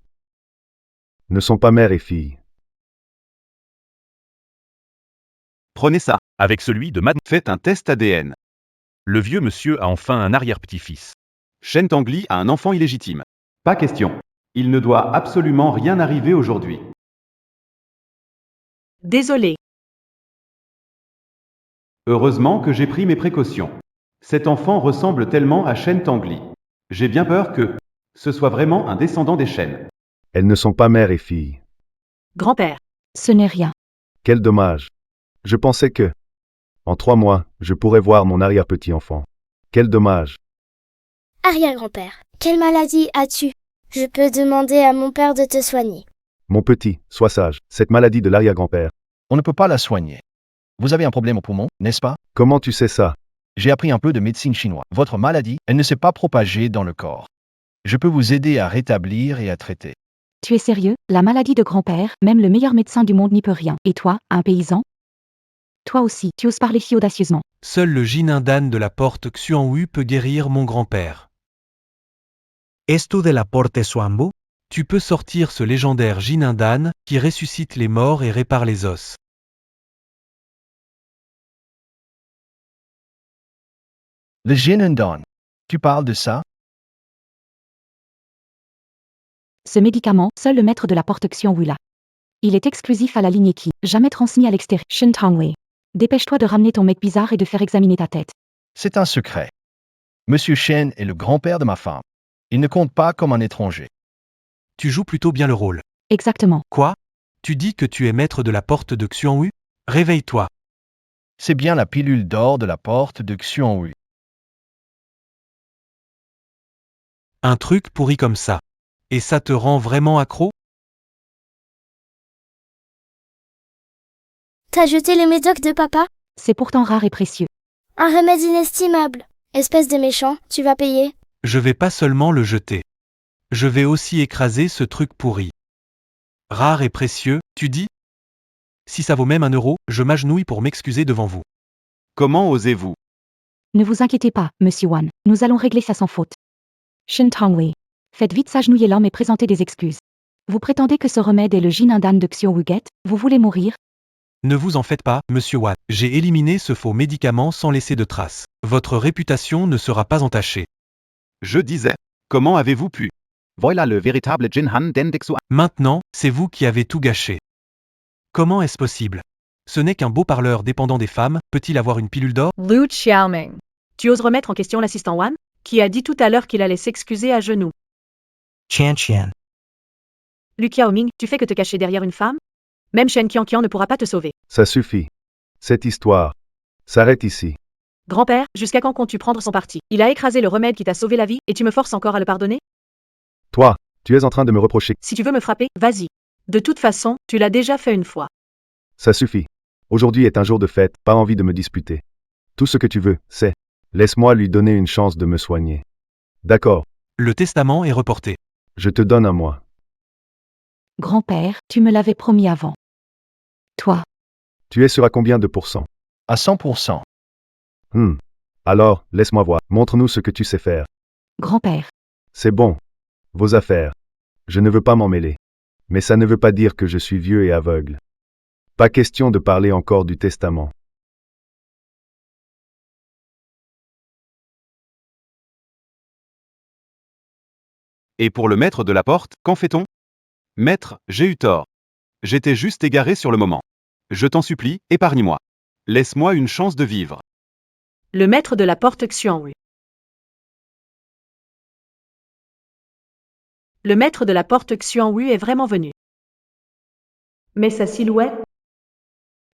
ne sont pas mère et fille.
Prenez ça.
Avec celui de Mad.
Faites un test ADN.
Le vieux monsieur a enfin un arrière-petit-fils.
Shen Tangli a un enfant illégitime. Pas question. Il ne doit absolument rien arriver aujourd'hui.
Désolé.
Heureusement que j'ai pris mes précautions. Cet enfant ressemble tellement à Shen Tangli. J'ai bien peur que ce soit vraiment un descendant des Shen.
Elles ne sont pas mère et fille.
Grand-père.
Ce n'est rien.
Quel dommage. Je pensais que, en 3 mois, je pourrais voir mon arrière-petit-enfant. Quel dommage.
Arrière-grand-père, quelle maladie as-tu? Je peux demander à mon père de te soigner.
Mon petit, sois sage. Cette maladie de l'arrière-grand-père.
On ne peut pas la soigner. Vous avez un problème au poumon, n'est-ce pas?
Comment tu sais ça?
J'ai appris un peu de médecine chinoise. Votre maladie, elle ne s'est pas propagée dans le corps. Je peux vous aider à rétablir et à traiter.
Tu es sérieux? La maladie de grand-père, même le meilleur médecin du monde n'y peut rien. Et toi, un paysan? Toi aussi, tu oses parler si audacieusement.
Seul le Jinindan de la porte Xuanwu peut guérir mon grand-père.
¿Es tú de la Porte Xuanwu?
Tu peux sortir ce légendaire Jinindan qui ressuscite les morts et répare les os.
Le Jinindan. Tu parles de ça?
Ce médicament, seul le maître de la porte Xuanwu l'a. Il est exclusif à la lignée Qi, jamais transmis à l'extérieur. Shen Tangwei. Dépêche-toi de ramener ton mec bizarre et de faire examiner ta tête.
C'est un secret. Monsieur Shen est le grand-père de ma femme. Il ne compte pas comme un étranger.
Tu joues plutôt bien le rôle.
Exactement.
Quoi? Tu dis que tu es maître de la porte de Xuanwu? Réveille-toi.
C'est bien la pilule d'or de la porte de Xuanwu.
Un truc pourri comme ça. Et ça te rend vraiment accro?
T'as jeté le médoc de papa?
C'est pourtant rare et précieux.
Un remède inestimable. Espèce de méchant, tu vas payer.
Je vais pas seulement le jeter. Je vais aussi écraser ce truc pourri. Rare et précieux, tu dis? Si ça vaut même 1 euro, je m'agenouille pour m'excuser devant vous.
Comment osez-vous?
Ne vous inquiétez pas, Monsieur Wan, nous allons régler ça sans faute. Shin Tongwei. Faites vite s'agenouiller l'homme et présentez des excuses. Vous prétendez que ce remède est le Jinindan de Xiao Wuget? Vous voulez mourir?
Ne vous en faites pas, Monsieur Wan. J'ai éliminé ce faux médicament sans laisser de traces. Votre réputation ne sera pas entachée.
Je disais. Comment avez-vous pu? Voilà le véritable Jinhan Dendexu.
Maintenant, c'est vous qui avez tout gâché. Comment est-ce possible? Ce n'est qu'un beau parleur dépendant des femmes, peut-il avoir une pilule d'or?
Lu Xiaoming.
Tu oses remettre en question l'assistant Wan, qui a dit tout à l'heure qu'il allait s'excuser à genoux.
Chan Qian.
Lu Xiaoming, tu fais que te cacher derrière une femme? Même Shen Qianqian ne pourra pas te sauver.
Ça suffit. Cette histoire s'arrête ici.
Grand-père, jusqu'à quand comptes-tu prendre son parti? Il a écrasé le remède qui t'a sauvé la vie, et tu me forces encore à le pardonner?
Toi, tu es en train de me reprocher.
Si tu veux me frapper, vas-y. De toute façon, tu l'as déjà fait une fois.
Ça suffit. Aujourd'hui est un jour de fête, pas envie de me disputer. Tout ce que tu veux, c'est laisse-moi lui donner une chance de me soigner. D'accord,
Le testament est reporté.
je te donne un mois.
Grand-père, tu me l'avais promis avant. Toi,
Tu es sûr à combien de pourcents?
À 100%.
Alors, laisse-moi voir. Montre-nous ce que tu sais faire.
grand-père,
C'est bon. Vos affaires. Je ne veux pas m'en mêler. Mais ça ne veut pas dire que je suis vieux et aveugle. Pas question de parler encore du testament.
Et pour le maître de la porte, qu'en fait-on? Maître, j'ai eu tort. J'étais juste égaré sur le moment. Je t'en supplie, épargne-moi. Laisse-moi une chance de vivre.
Le maître de la porte Xuanwu. Le maître de la porte Xuanwu est vraiment venu. Mais sa silhouette?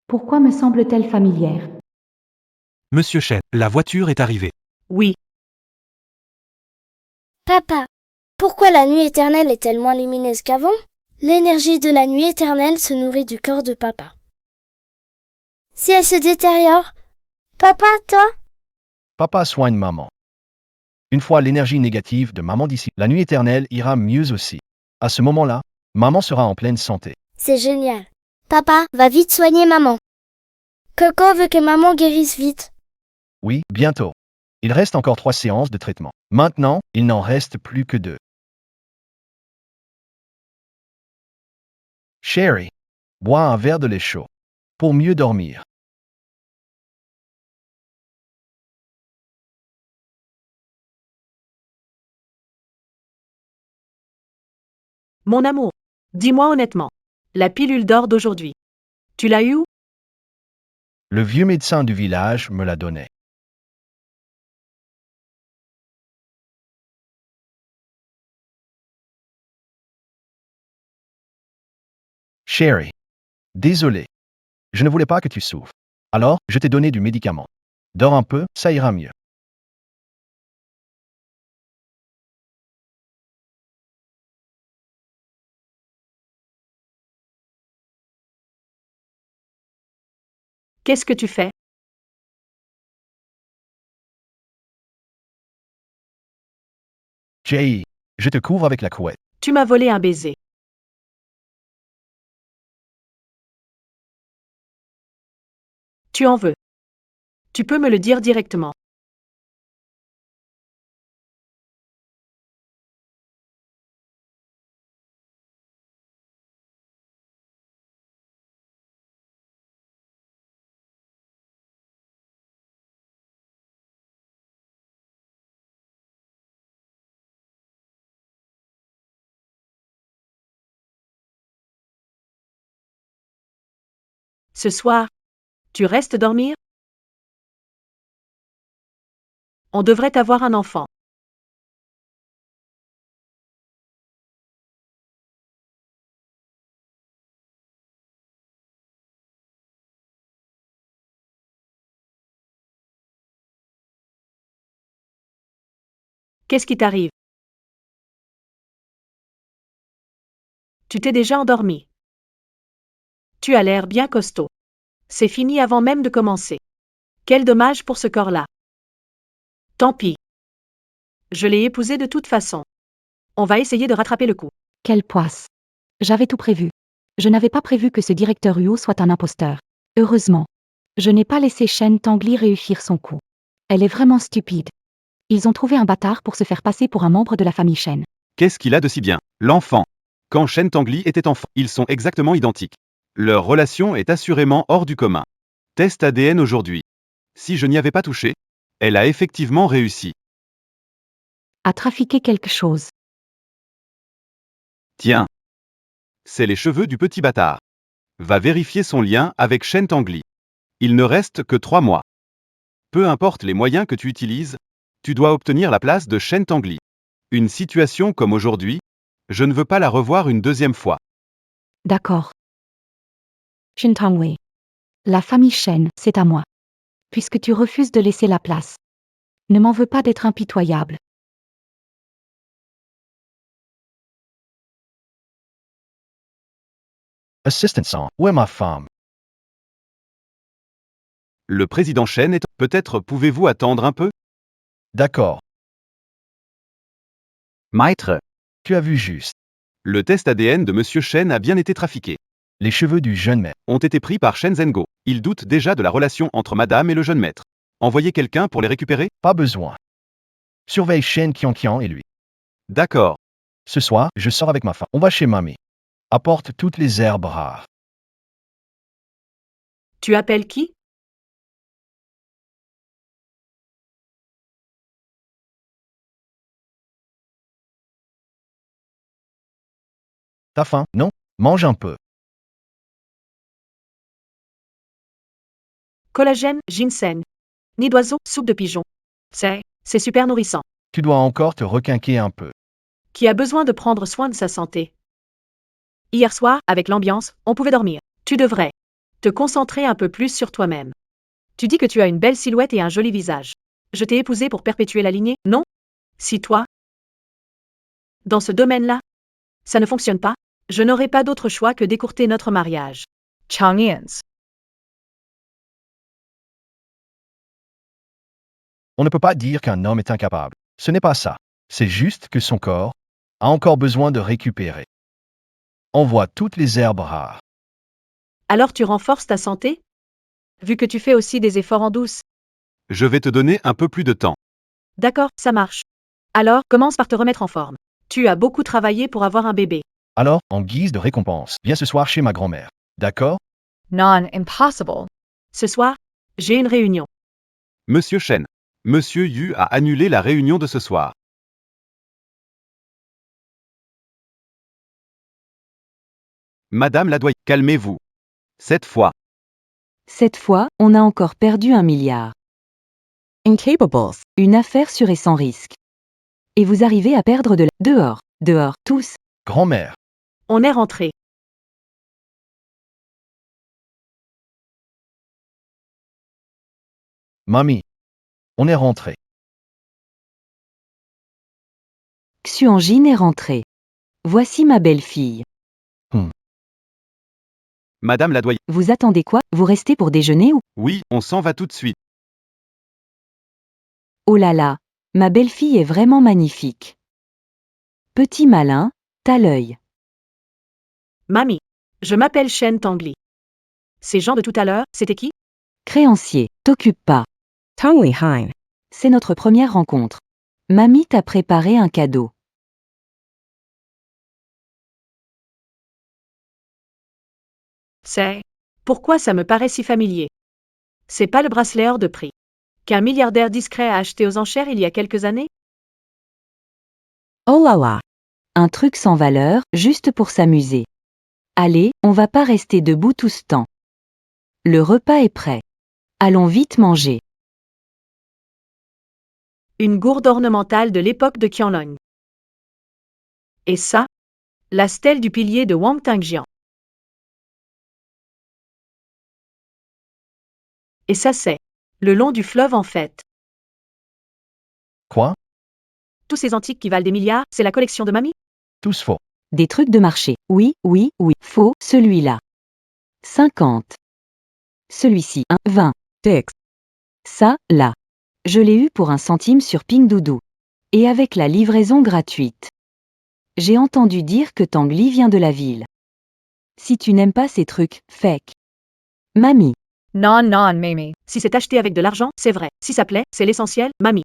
pourquoi me semble-t-elle familière?
Monsieur Shen, la voiture est arrivée.
Oui.
Papa, pourquoi la nuit éternelle est-elle moins lumineuse qu'avant? L'énergie de la nuit éternelle se nourrit du corps de papa. Si elle se détériore, papa, toi?
Papa soigne maman. Une fois l'énergie négative de maman d'ici, la nuit éternelle ira mieux aussi. À ce moment-là, maman sera en pleine santé.
C'est génial. Papa, va vite soigner maman. Coco veut que maman guérisse vite.
Oui, bientôt. Il reste encore 3 séances de traitement. Maintenant, il n'en reste plus que 2. Sherry, bois un verre de lait chaud. Pour mieux dormir.
Mon amour, dis-moi honnêtement. La pilule d'or d'aujourd'hui. Tu l'as eue où?
Le vieux médecin du village me l'a donné. Sherry, désolé. Je ne voulais pas que tu souffres. Alors, je t'ai donné du médicament. Dors un peu, ça ira mieux.
Qu'est-ce que tu fais?
Jay, je te couvre avec la couette.
Tu m'as volé un baiser. Tu en veux. Tu peux me le dire directement. Ce soir, tu restes dormir? On devrait avoir un enfant. Qu'est-ce qui t'arrive? Tu t'es déjà endormi. Tu as l'air bien costaud. C'est fini avant même de commencer. Quel dommage pour ce corps-là. Tant pis. Je l'ai épousé de toute façon. On va essayer de rattraper le coup.
Quelle poisse. J'avais tout prévu. Je n'avais pas prévu que ce directeur Huo soit un imposteur. Heureusement. Je n'ai pas laissé Shen Tangli réussir son coup. Elle est vraiment stupide. Ils ont trouvé un bâtard pour se faire passer pour un membre de la famille Shen.
Qu'est-ce qu'il a de si bien? L'enfant. Quand Shen Tangli était enfant, ils sont exactement identiques. Leur relation est assurément hors du commun. Test ADN aujourd'hui. Si je n'y avais pas touché, elle a effectivement réussi.
A trafiqué quelque chose.
Tiens. C'est les cheveux du petit bâtard. Va vérifier son lien avec Shen Tangli. Il ne reste que 3 mois. Peu importe les moyens que tu utilises, tu dois obtenir la place de Shen Tangli. Une situation comme aujourd'hui, je ne veux pas la revoir une deuxième fois.
D'accord. Shen Tangwei. La famille Shen, c'est à moi. Puisque tu refuses de laisser la place. Ne m'en veux pas d'être impitoyable.
Assistant Song, où est ma femme?
Le président Shen est... Peut-être pouvez-vous attendre un peu?
D'accord.
Maître.
Tu as vu juste.
Le test ADN de Monsieur Shen a bien été trafiqué.
Les cheveux du jeune maître
ont été pris par Shen Zhengo. Il doute déjà de la relation entre madame et le jeune maître. Envoyez quelqu'un pour les récupérer?
Pas besoin. Surveille Shen Qianqian et lui.
D'accord.
Ce soir, je sors avec ma femme. On va chez mamie. Apporte toutes les herbes rares.
Tu appelles qui?
T'as faim, non? Mange un peu.
Collagène, ginseng. Nid d'oiseau, soupe de pigeon. C'est super nourrissant.
Tu dois encore te requinquer un peu.
Qui a besoin de prendre soin de sa santé. Hier soir, avec l'ambiance, on pouvait dormir. Tu devrais te concentrer un peu plus sur toi-même. Tu dis que tu as une belle silhouette et un joli visage. Je t'ai épousé pour perpétuer la lignée, non? Si toi, dans ce domaine-là, ça ne fonctionne pas, je n'aurai pas d'autre choix que d'écourter notre mariage.
Chang'ians.
On ne peut pas dire qu'un homme est incapable. Ce n'est pas ça. C'est juste que son corps a encore besoin de récupérer. Envoie toutes les herbes rares.
Alors tu renforces ta santé? Vu que tu fais aussi des efforts en douce.
Je vais te donner un peu plus de temps.
D'accord, ça marche. Alors, commence par te remettre en forme. Tu as beaucoup travaillé pour avoir un bébé.
Alors, en guise de récompense, viens ce soir chez ma grand-mère. D'accord?
Non, impossible.
Ce soir, j'ai une réunion.
Monsieur Shen. Monsieur Yu a annulé la réunion de ce soir. Madame la doyenne, calmez-vous. Cette fois.
Cette fois, on a encore perdu 1 milliard.
Incapables.
Une affaire sûre et sans risque. Et vous arrivez à perdre de la... Dehors, tous.
Grand-mère.
On est rentré.
Mamie. On est rentré.
Xuanjin est rentrée. Voici ma belle-fille.
Madame la doyenne.
Vous attendez quoi? Vous restez pour déjeuner ou...
Oui, on s'en va tout de suite.
Oh là là, ma belle-fille est vraiment magnifique. Petit malin, t'as l'œil.
Mamie, je m'appelle Shen Tangli. Ces gens de tout à l'heure, c'était qui?
Créancier, t'occupe pas.
Tongli Hein.
C'est notre première rencontre. Mamie t'a préparé un cadeau.
C'est... Pourquoi ça me paraît si familier? C'est pas le bracelet hors de prix qu'un milliardaire discret a acheté aux enchères il y a quelques années?
Oh là là.
Un truc sans valeur, juste pour s'amuser. Allez, on va pas rester debout tout ce temps. Le repas est prêt. Allons vite manger.
Une gourde ornementale de l'époque de Qianlong. Et ça? La stèle du pilier de Wang Tangjian. Et ça c'est le long du fleuve en fait.
Quoi?
Tous ces antiques qui valent des milliards, c'est la collection de mamie?
Tous faux.
Des trucs de marché. Oui. Faux, celui-là. 50. Celui-ci, 20.
Dix.
Ça, là. Je l'ai eu pour 1 centime sur Pinduoduo. Et avec la livraison gratuite. J'ai entendu dire que Tangli vient de la ville. Si tu n'aimes pas ces trucs, fake. Mamie.
Non, non, Mamie.
Si c'est acheté avec de l'argent, c'est vrai. Si ça plaît, c'est l'essentiel, mamie.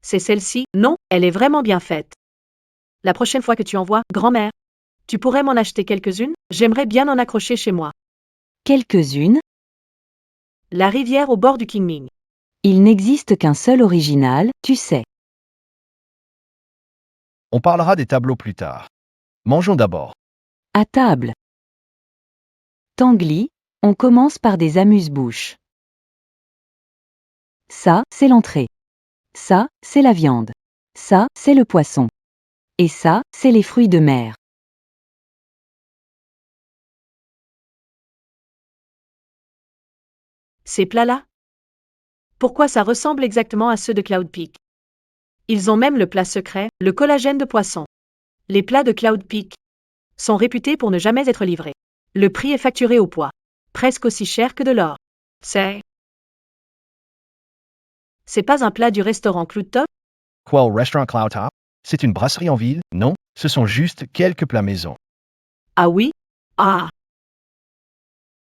C'est celle-ci, non, elle est vraiment bien faite. La prochaine fois que tu envoies, grand-mère, tu pourrais m'en acheter quelques-unes? J'aimerais bien en accrocher chez moi.
Quelques-unes.
La rivière au bord du Qingming.
Il n'existe qu'un seul original, tu sais.
On parlera des tableaux plus tard. Mangeons d'abord.
À table. Tangli, on commence par des amuse-bouches. Ça, c'est l'entrée. Ça, c'est la viande. Ça, c'est le poisson. Et ça, c'est les fruits de mer.
Ces plats-là? Pourquoi ça ressemble exactement à ceux de Cloud Peak? Ils ont même le plat secret, le collagène de poisson. Les plats de Cloud Peak sont réputés pour ne jamais être livrés. Le prix est facturé au poids. Presque aussi cher que de l'or. C'est pas un plat du restaurant Cloud Top?
Quoi au restaurant Cloud Top? C'est une brasserie en ville? Non, ce sont juste quelques plats maison.
Ah oui? Ah!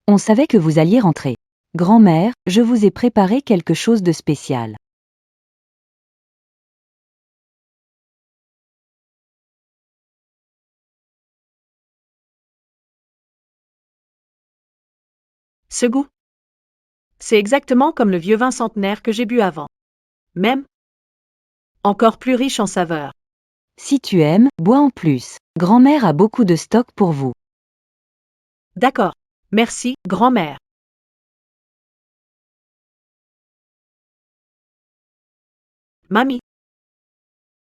On savait que vous alliez rentrer. Grand-mère, je vous ai préparé quelque chose de spécial.
Ce goût. C'est exactement comme le vieux vin centenaire que j'ai bu avant. Même encore plus riche en saveurs.
Si tu aimes, bois en plus. Grand-mère a beaucoup de stock pour vous.
D'accord. Merci, grand-mère. Mamie.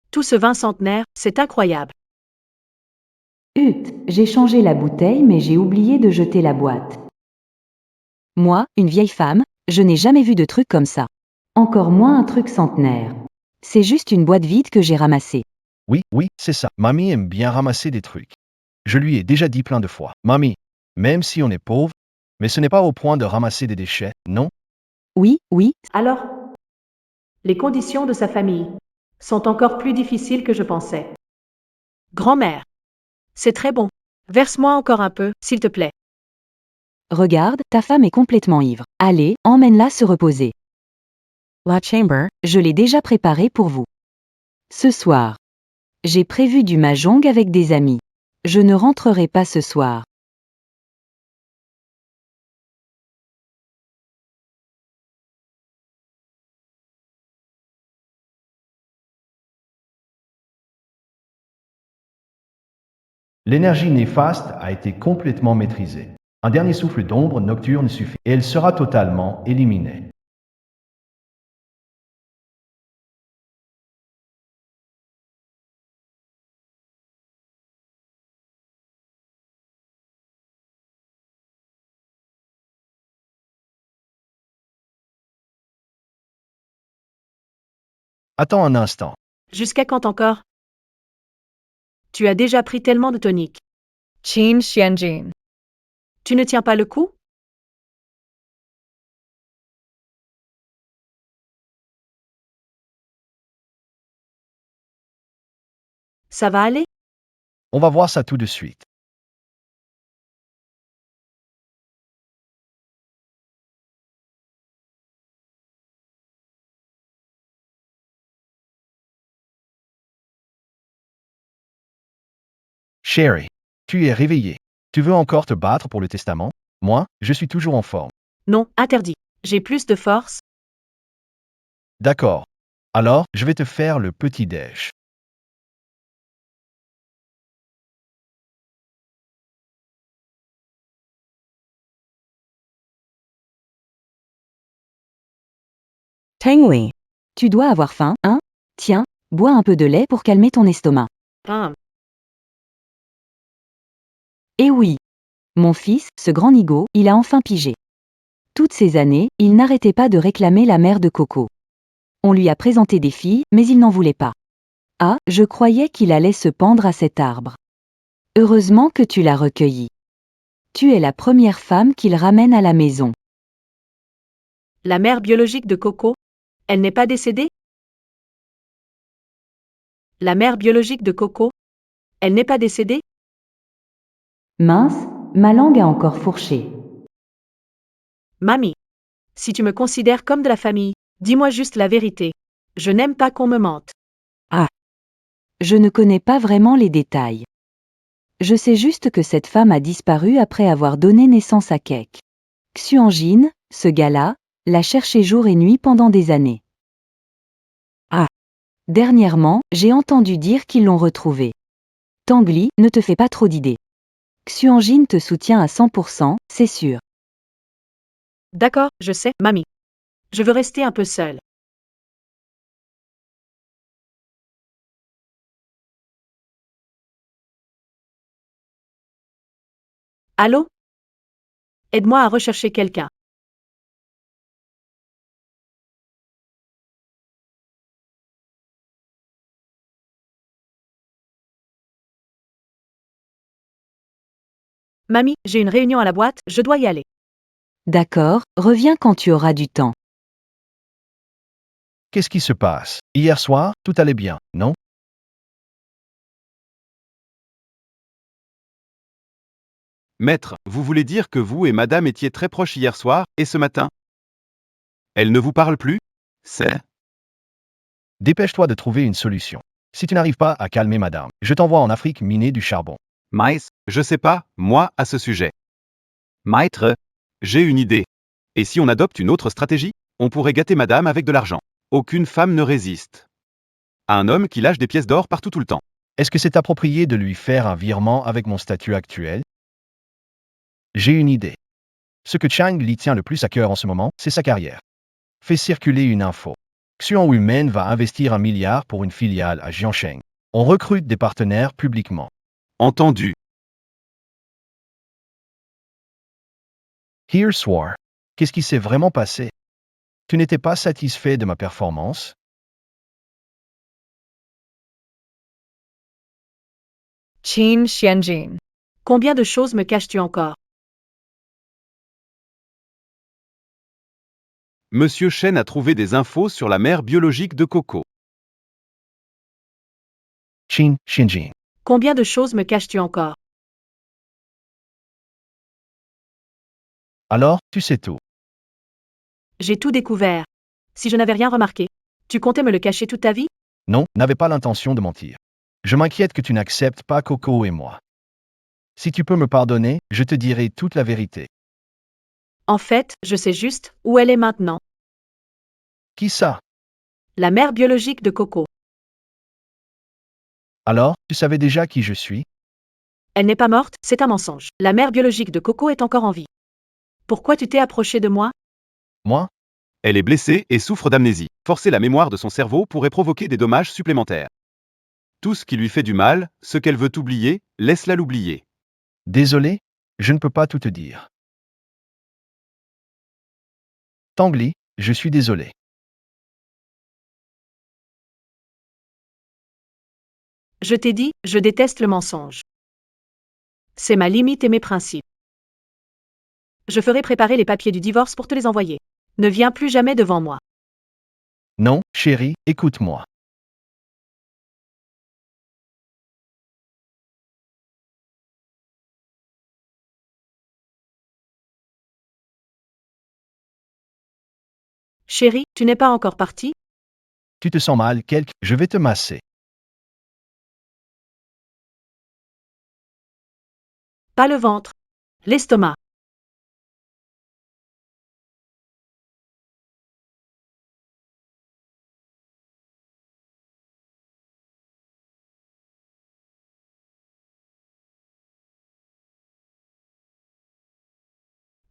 Tout ce vin centenaire, c'est incroyable.
J'ai changé la bouteille mais j'ai oublié de jeter la boîte. Moi, une vieille femme, je n'ai jamais vu de truc comme ça. Encore moins un truc centenaire. C'est juste une boîte vide que j'ai ramassée.
Oui, c'est ça. Mamie aime bien ramasser des trucs. Je lui ai déjà dit plein de fois. Mamie, même si on est pauvre, mais ce n'est pas au point de ramasser des déchets, non?
Oui.
Alors, les conditions de sa famille sont encore plus difficiles que je pensais. Grand-mère. C'est très bon. Verse-moi encore un peu, s'il te plaît.
Regarde, ta femme est complètement ivre. Allez, emmène-la se reposer.
La chamber.
Je l'ai déjà préparé pour vous. Ce soir. J'ai prévu du mahjong avec des amis. Je ne rentrerai pas ce soir.
L'énergie néfaste a été complètement maîtrisée. Un dernier souffle d'ombre nocturne suffit et elle sera totalement éliminée. Attends un instant.
Jusqu'à quand encore? Tu as déjà pris tellement de tonique.
Qin Xianjin.
Tu ne tiens pas le coup? Ça va aller?
On va voir ça tout de suite. Sherry, tu es réveillée. Tu veux encore te battre pour le testament? Moi, je suis toujours en forme.
Non, interdit. J'ai plus de force.
D'accord. Alors, je vais te faire le petit-déj.
Tangli. Tu dois avoir faim, hein? Tiens, bois un peu de lait pour calmer ton estomac. Eh oui. Mon fils, ce grand nigo, il a enfin pigé. Toutes ces années, il n'arrêtait pas de réclamer la mère de Coco. On lui a présenté des filles, mais il n'en voulait pas. Ah, je croyais qu'il allait se pendre à cet arbre. Heureusement que tu l'as recueilli. Tu es la première femme qu'il ramène à la maison.
La mère biologique de Coco, elle n'est pas décédée? La mère biologique de Coco, elle n'est pas décédée?
Mince, ma langue a encore fourché.
Mamie, si tu me considères comme de la famille, dis-moi juste la vérité. Je n'aime pas qu'on me mente.
Je ne connais pas vraiment les détails. Je sais juste que cette femme a disparu après avoir donné naissance à Kek. Xuanjin, ce gars-là, l'a cherché jour et nuit pendant des années. Dernièrement, j'ai entendu dire qu'ils l'ont retrouvée. Tangli, ne te fais pas trop d'idées. Xuanjin te soutient à 100%, c'est sûr.
D'accord, je sais, mamie. Je veux rester un peu seule. Allô? Aide-moi à rechercher quelqu'un. Mamie, j'ai une réunion à la boîte, je dois y aller.
D'accord, reviens quand tu auras du temps.
Qu'est-ce qui se passe? Hier soir, tout allait bien, non?
Maître, vous voulez dire que vous et madame étiez très proches hier soir et ce matin? Elle ne vous parle plus? C'est...
Dépêche-toi de trouver une solution. Si tu n'arrives pas à calmer madame, je t'envoie en Afrique miner du charbon.
Maïs, je sais pas, moi, à ce sujet. Maître, j'ai une idée. Et si on adopte une autre stratégie? On pourrait gâter madame avec de l'argent. Aucune femme ne résiste à un homme qui lâche des pièces d'or partout tout le temps.
Est-ce que c'est approprié de lui faire un virement avec mon statut actuel? J'ai une idée. Ce que Chang Li tient le plus à cœur en ce moment, c'est sa carrière. Fais circuler une info. Xuan Wumen va investir 1 milliard pour une filiale à Jiangsheng. On recrute des partenaires publiquement.
Entendu.
Here Swar. Qu'est-ce qui s'est vraiment passé? Tu n'étais pas satisfait de ma performance?
Qin Xianjin.
Combien de choses me caches-tu encore?
Monsieur Chen a trouvé des infos sur la mère biologique de Coco.
Qin Xinjin.
Combien de choses me caches-tu encore?
Alors, tu sais tout.
J'ai tout découvert. Si je n'avais rien remarqué, tu comptais me le cacher toute ta vie?
Non, n'avais pas l'intention de mentir. Je m'inquiète que tu n'acceptes pas Coco et moi. Si tu peux me pardonner, je te dirai toute la vérité.
En fait, je sais juste où elle est maintenant.
Qui ça?
La mère biologique de Coco.
Alors, tu savais déjà qui je suis?
Elle n'est pas morte, c'est un mensonge. La mère biologique de Coco est encore en vie. Pourquoi tu t'es approché de moi?
Moi?
Elle est blessée et souffre d'amnésie. Forcer la mémoire de son cerveau pourrait provoquer des dommages supplémentaires. Tout ce qui lui fait du mal, ce qu'elle veut oublier, laisse-la l'oublier.
Désolé, je ne peux pas tout te dire. Tangli, je suis désolé.
Je t'ai dit, je déteste le mensonge. C'est ma limite et mes principes. Je ferai préparer les papiers du divorce pour te les envoyer. Ne viens plus jamais devant moi.
Non, chérie, écoute-moi.
Chérie, tu n'es pas encore partie?
Tu te sens mal, je vais te masser.
Pas le ventre. L'estomac.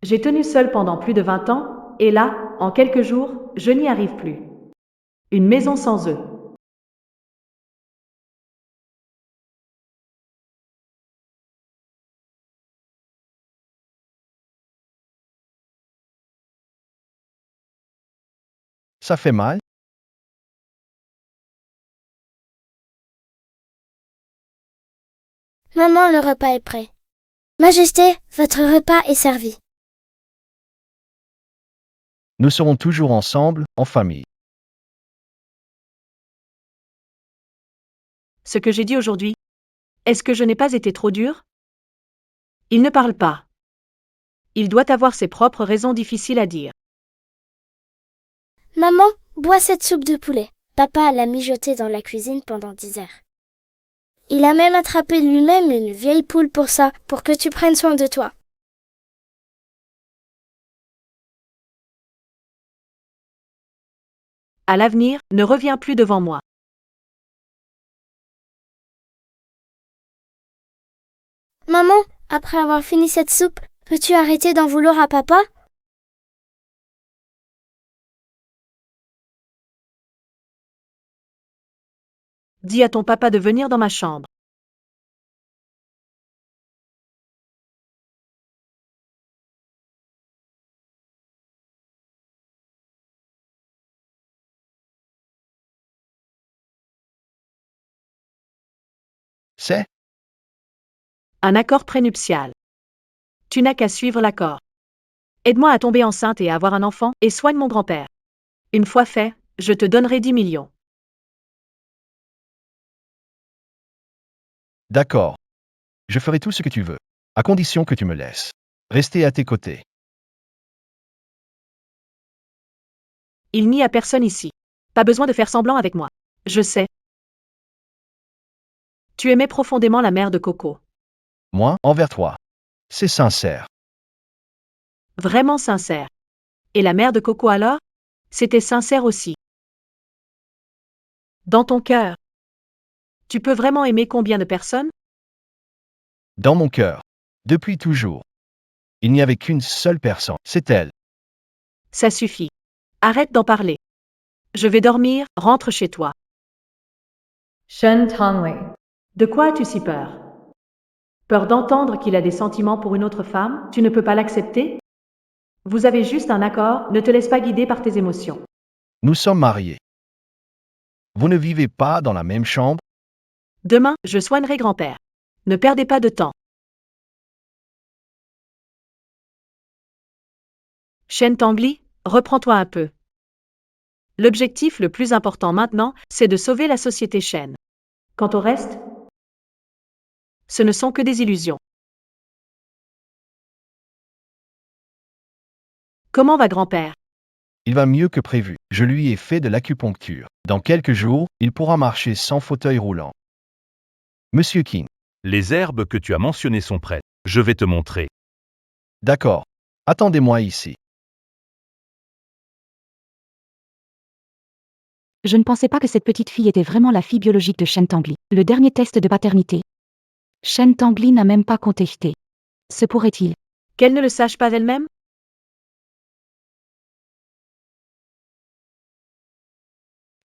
J'ai tenu seule pendant plus de 20 ans, et là, en quelques jours, je n'y arrive plus. Une maison sans œufs.
Ça fait mal?
Maman, le repas est prêt. Majesté, votre repas est servi.
Nous serons toujours ensemble, en famille.
Ce que j'ai dit aujourd'hui, est-ce que je n'ai pas été trop dur? Il ne parle pas. Il doit avoir ses propres raisons difficiles à dire.
Maman, bois cette soupe de poulet. Papa l'a mijotée dans la cuisine pendant 10 heures. Il a même attrapé lui-même une vieille poule pour ça, pour que tu prennes soin de toi.
À l'avenir, ne reviens plus devant moi.
Maman, après avoir fini cette soupe, peux-tu arrêter d'en vouloir à papa?
Dis à ton papa de venir dans ma chambre.
C'est
Un accord prénuptial. Tu n'as qu'à suivre l'accord. Aide-moi à tomber enceinte et à avoir un enfant, et soigne mon grand-père. Une fois fait, je te donnerai 10 millions.
d'accord. Je ferai tout ce que tu veux, à condition que tu me laisses rester à tes côtés.
Il n'y a personne ici. Pas besoin de faire semblant avec moi. Je sais. Tu aimais profondément la mère de Coco.
Moi, envers toi. C'est sincère.
Vraiment sincère. Et la mère de Coco alors? C'était sincère aussi. Dans ton cœur. Tu peux vraiment aimer combien de personnes?
Dans mon cœur. Depuis toujours. Il n'y avait qu'une seule personne, c'est elle.
Ça suffit. Arrête d'en parler. Je vais dormir, rentre chez toi.
Shen Tongwei.
De quoi as-tu si peur? Peur d'entendre qu'il a des sentiments pour une autre femme? Tu ne peux pas l'accepter? Vous avez juste un accord, ne te laisse pas guider par tes émotions.
Nous sommes mariés. Vous ne vivez pas dans la même chambre?
Demain, je soignerai grand-père. Ne perdez pas de temps. Shen Tangli, reprends-toi un peu. L'objectif le plus important maintenant, c'est de sauver la société Shen. Quant au reste, ce ne sont que des illusions. Comment va grand-père?
Il va mieux que prévu. Je lui ai fait de l'acupuncture. Dans quelques jours, il pourra marcher sans fauteuil roulant. Monsieur King.
Les herbes que tu as mentionnées sont prêtes. Je vais te montrer.
D'accord. Attendez-moi ici.
Je ne pensais pas que cette petite fille était vraiment la fille biologique de Shen Tangli. Le dernier test de paternité. Shen Tangli n'a même pas contesté. Se pourrait-il?
Qu'elle ne le sache pas elle-même?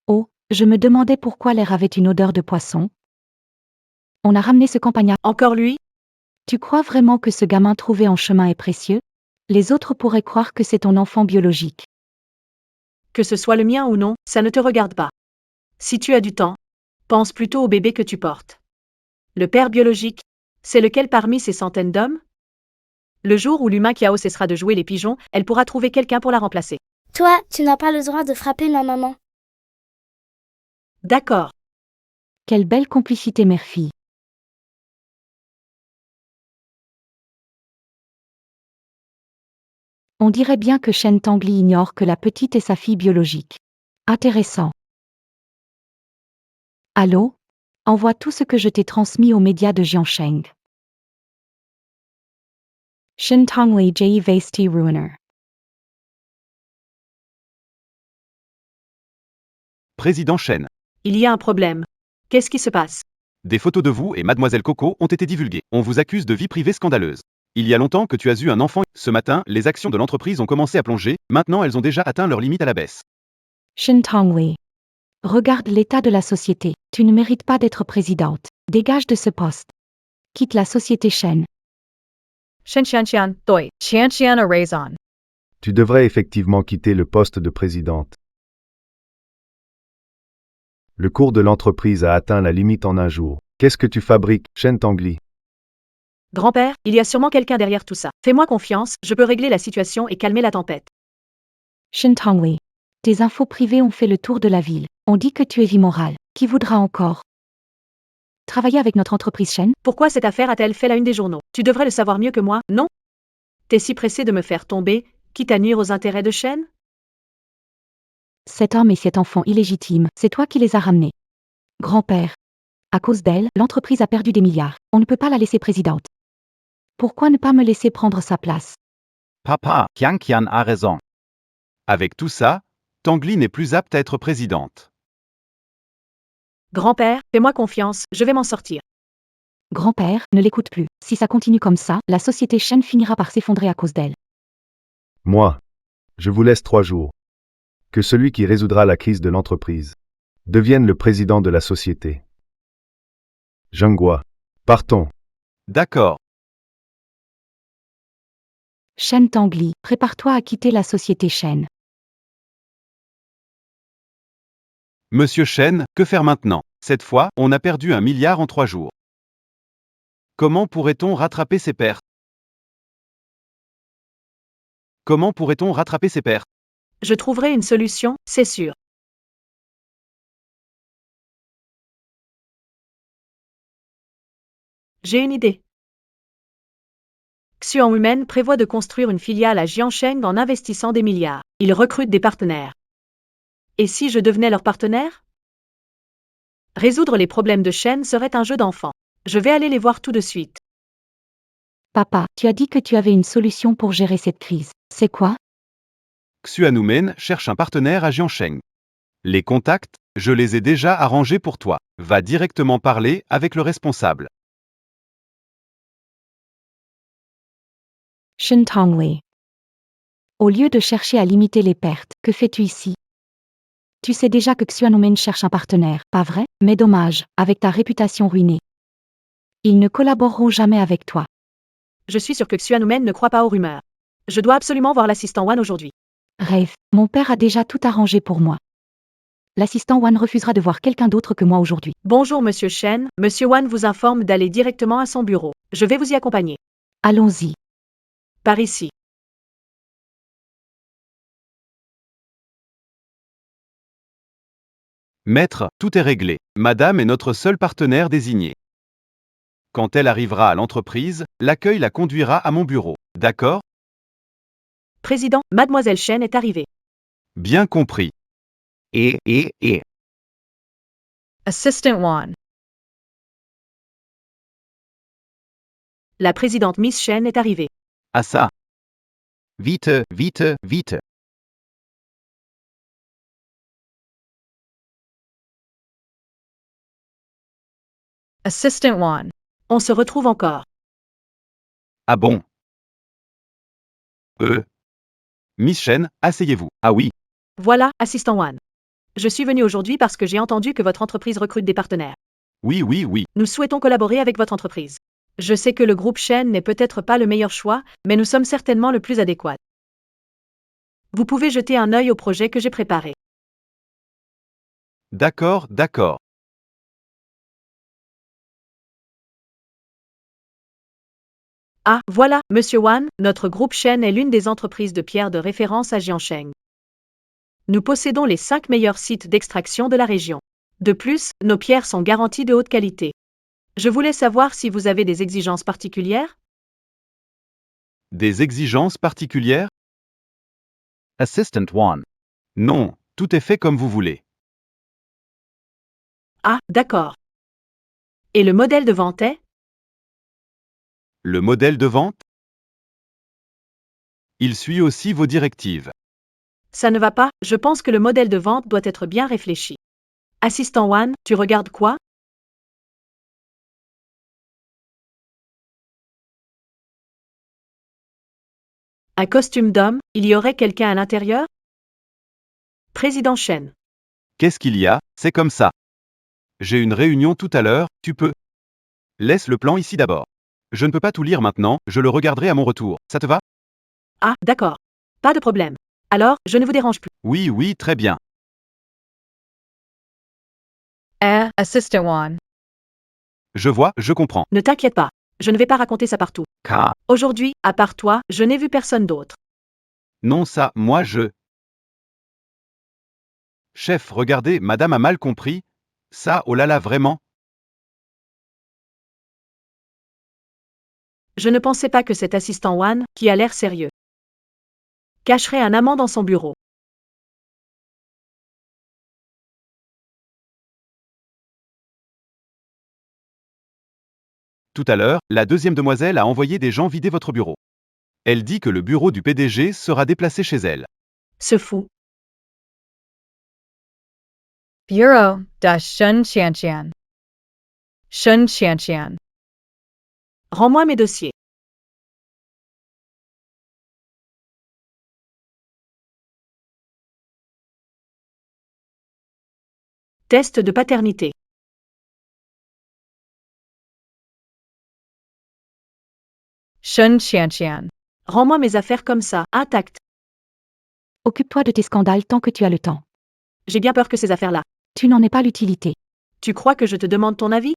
Oh, je me demandais pourquoi l'air avait une odeur de poisson. On a ramené ce campagnard.
Encore lui?
Tu crois vraiment que ce gamin trouvé en chemin est précieux? Les autres pourraient croire que c'est ton enfant biologique.
Que ce soit le mien ou non, ça ne te regarde pas. Si tu as du temps, pense plutôt au bébé que tu portes. Le père biologique, c'est lequel parmi ces centaines d'hommes? Le jour où l'humain Kiao cessera de jouer les pigeons, elle pourra trouver quelqu'un pour la remplacer.
Toi, tu n'as pas le droit de frapper ma maman.
D'accord.
Quelle belle complicité mère-fille. On dirait bien que Shen Tangli ignore que la petite est sa fille biologique. Intéressant. Allô? Envoie tout ce que je t'ai transmis aux médias de Jiansheng. Shen Tongli J. Vasty Ruiner.
Président Shen.
Il y a un problème. Qu'est-ce qui se passe?
Des photos de vous et Mademoiselle Coco ont été divulguées. On vous accuse de vie privée scandaleuse. Il y a longtemps que tu as eu un enfant. Ce matin, les actions de l'entreprise ont commencé à plonger. Maintenant, elles ont déjà atteint leur limite à la baisse.
Shen Tongli. Regarde l'état de la société. Tu ne mérites pas d'être présidente. Dégage de ce poste. Quitte la société Shen.
Shen Xianxian, Doi, Xianxian a raison.
Tu devrais effectivement quitter le poste de présidente. Le cours de l'entreprise a atteint la limite en un jour. Qu'est-ce que tu fabriques, Shen Tangli?
Grand-père, il y a sûrement quelqu'un derrière tout ça. Fais-moi confiance, je peux régler la situation et calmer la tempête.
Shen Tongwei. Tes infos privées ont fait le tour de la ville. On dit que tu es immorale. Qui voudra encore travailler avec notre entreprise Shen?
Pourquoi cette affaire a-t-elle fait la une des journaux? Tu devrais le savoir mieux que moi, non? T'es si pressé de me faire tomber, quitte à nuire aux intérêts de Shen?
Cet homme et cet enfant illégitime, c'est toi qui les as ramenés. Grand-père. À cause d'elle, l'entreprise a perdu des milliards. On ne peut pas la laisser présidente. Pourquoi ne pas me laisser prendre sa place?
Papa, Qian a raison. Avec tout ça, Tangli n'est plus apte à être présidente.
Grand-père, fais-moi confiance, je vais m'en sortir.
Grand-père, ne l'écoute plus. Si ça continue comme ça, la société Shen finira par s'effondrer à cause d'elle.
Moi, je vous laisse 3 jours. Que celui qui résoudra la crise de l'entreprise devienne le président de la société. Zhenghua, partons.
D'accord.
Shen Tangli, prépare-toi à quitter la société Shen.
Monsieur Shen, que faire maintenant? Cette fois, on a perdu 1 milliard en 3 jours. Comment pourrait-on rattraper ces pertes? Comment pourrait-on rattraper ces pertes?
Je trouverai une solution, c'est sûr. J'ai une idée. Xuan Women prévoit de construire une filiale à Jiangsheng en investissant des milliards. Ils recrutent des partenaires. Et si je devenais leur partenaire? Résoudre les problèmes de Shen serait un jeu d'enfant. Je vais aller les voir tout de suite.
Papa, tu as dit que tu avais une solution pour gérer cette crise. C'est quoi?
Xuanoumen cherche un partenaire à Jiangsheng. Les contacts, je les ai déjà arrangés pour toi. Va directement parler avec le responsable.
Shen Tongwei. Au lieu de chercher à limiter les pertes, que fais-tu ici? Tu sais déjà que Xuanoumen cherche un partenaire, pas vrai? Mais dommage, avec ta réputation ruinée. Ils ne collaboreront jamais avec toi.
Je suis sûr que Xuanoumen ne croit pas aux rumeurs. Je dois absolument voir l'assistant Wan aujourd'hui.
Rêve, mon père a déjà tout arrangé pour moi. L'assistant Wan refusera de voir quelqu'un d'autre que moi aujourd'hui.
Bonjour Monsieur Shen, Monsieur Wan vous informe d'aller directement à son bureau. Je vais vous y accompagner.
Allons-y.
Par ici.
Maître, tout est réglé. Madame est notre seul partenaire désigné. Quand elle arrivera à l'entreprise, l'accueil la conduira à mon bureau. D'accord?
Président, Mademoiselle Shen est arrivée.
Bien compris. Et.
Assistant Wan.
La présidente Miss Shen est arrivée.
À ça. Vite.
Assistant Wan.
On se retrouve encore.
Ah bon? Miss Shen, asseyez-vous. Ah oui.
Voilà, assistant Wan. Je suis venu aujourd'hui parce que j'ai entendu que votre entreprise recrute des partenaires.
Oui.
Nous souhaitons collaborer avec votre entreprise. Je sais que le groupe Shen n'est peut-être pas le meilleur choix, mais nous sommes certainement le plus adéquat. Vous pouvez jeter un œil au projet que j'ai préparé.
D'accord.
Ah, voilà, Monsieur Wan, notre groupe Shen est l'une des entreprises de pierre de référence à Jiangsheng. Nous possédons les 5 meilleurs sites d'extraction de la région. De plus, nos pierres sont garanties de haute qualité. Je voulais savoir si vous avez des exigences particulières?
Des exigences particulières? Assistant One. Non, tout est fait comme vous voulez.
Ah, d'accord. Et le modèle de vente est?
Le modèle de vente? Il suit aussi vos directives.
Ça ne va pas, je pense que le modèle de vente doit être bien réfléchi. Assistant Wan, tu regardes quoi? Un costume d'homme, il y aurait quelqu'un à l'intérieur? Président Shen.
Qu'est-ce qu'il y a? C'est comme ça. J'ai une réunion tout à l'heure, tu peux. Laisse le plan ici d'abord. Je ne peux pas tout lire maintenant, je le regarderai à mon retour. Ça te va?
Ah, d'accord. Pas de problème. Alors, je ne vous dérange plus.
Oui, très bien.
Assistant Wan.
Je vois, je comprends.
Ne t'inquiète pas. Je ne vais pas raconter ça partout. Aujourd'hui, à part toi, je n'ai vu personne d'autre.
Non ça, moi je... Chef, regardez, madame a mal compris. Ça, oh là là, vraiment?
Je ne pensais pas que cet assistant Wan, qui a l'air sérieux, cacherait un amant dans son bureau.
Tout à l'heure, la deuxième demoiselle a envoyé des gens vider votre bureau. Elle dit que le bureau du PDG sera déplacé chez elle.
Ce fou.
Bureau da Shun Qianqian. Shun Qianqian.
Rends-moi mes dossiers. Test de paternité.
Shun Qianqian.
Rends-moi mes affaires comme ça, intactes.
Occupe-toi de tes scandales tant que tu as le temps.
J'ai bien peur que ces affaires-là.
Tu n'en es pas l'utilité.
Tu crois que je te demande ton avis?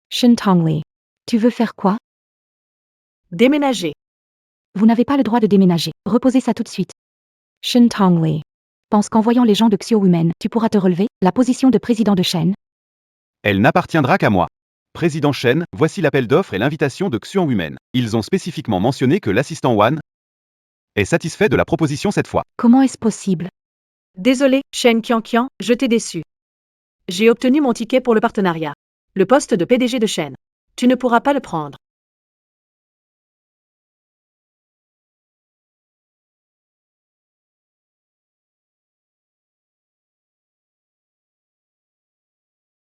Shen Tongli. Tu veux faire quoi?
Déménager.
Vous n'avez pas le droit de déménager. Reposez ça tout de suite. Shen Tongli. Pense qu'en voyant les gens de Xiao Women, tu pourras te relever, la position de président de Shen.
Elle n'appartiendra qu'à moi. Président Shen, voici l'appel d'offres et l'invitation de Xuan Women. Ils ont spécifiquement mentionné que l'assistant Wan est satisfait de la proposition cette fois.
Comment est-ce possible?
Désolé, Shen Qianqian, je t'ai déçu. J'ai obtenu mon ticket pour le partenariat. Le poste de PDG de Shen. Tu ne pourras pas le prendre.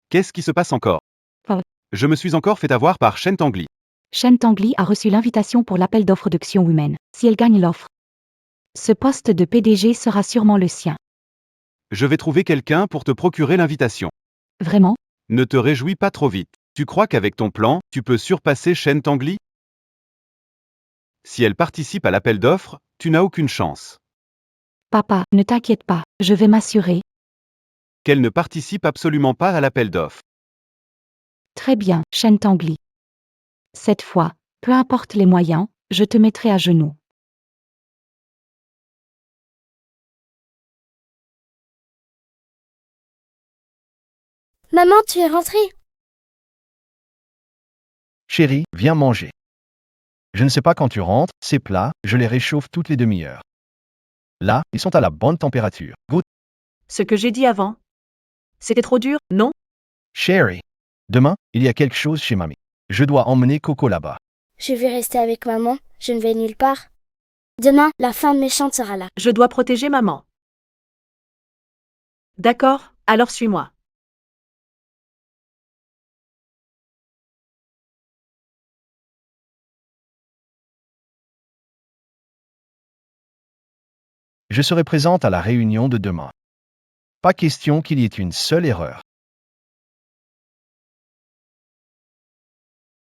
Qu'est-ce qui se passe encore?
Oh.
Je me suis encore fait avoir par Shen Tangli.
Shen Tangli a reçu l'invitation pour l'appel d'offres de Xiao Women. Si elle gagne l'offre, ce poste de PDG sera sûrement le sien.
Je vais trouver quelqu'un pour te procurer l'invitation.
Vraiment?
Ne te réjouis pas trop vite. Tu crois qu'avec ton plan, tu peux surpasser Shen Tangli? Si elle participe à l'appel d'offres, tu n'as aucune chance.
Papa, ne t'inquiète pas, je vais m'assurer.
Qu'elle ne participe absolument pas à l'appel d'offres.
Très bien, Shen Tangli. Cette fois, peu importe les moyens, je te mettrai à genoux.
Maman, tu es rentrée?
Chérie, viens manger. Je ne sais pas quand tu rentres, ces plats, je les réchauffe toutes les demi-heures. Là, ils sont à la bonne température. Goûte.
Ce que j'ai dit avant. C'était trop dur, non?
Chérie. Demain, il y a quelque chose chez mamie. Je dois emmener Coco là-bas.
Je vais rester avec maman, je ne vais nulle part. Demain, la femme méchante sera là.
Je dois protéger maman. D'accord, alors suis-moi.
Je serai présente à la réunion de demain. Pas question qu'il y ait une seule erreur.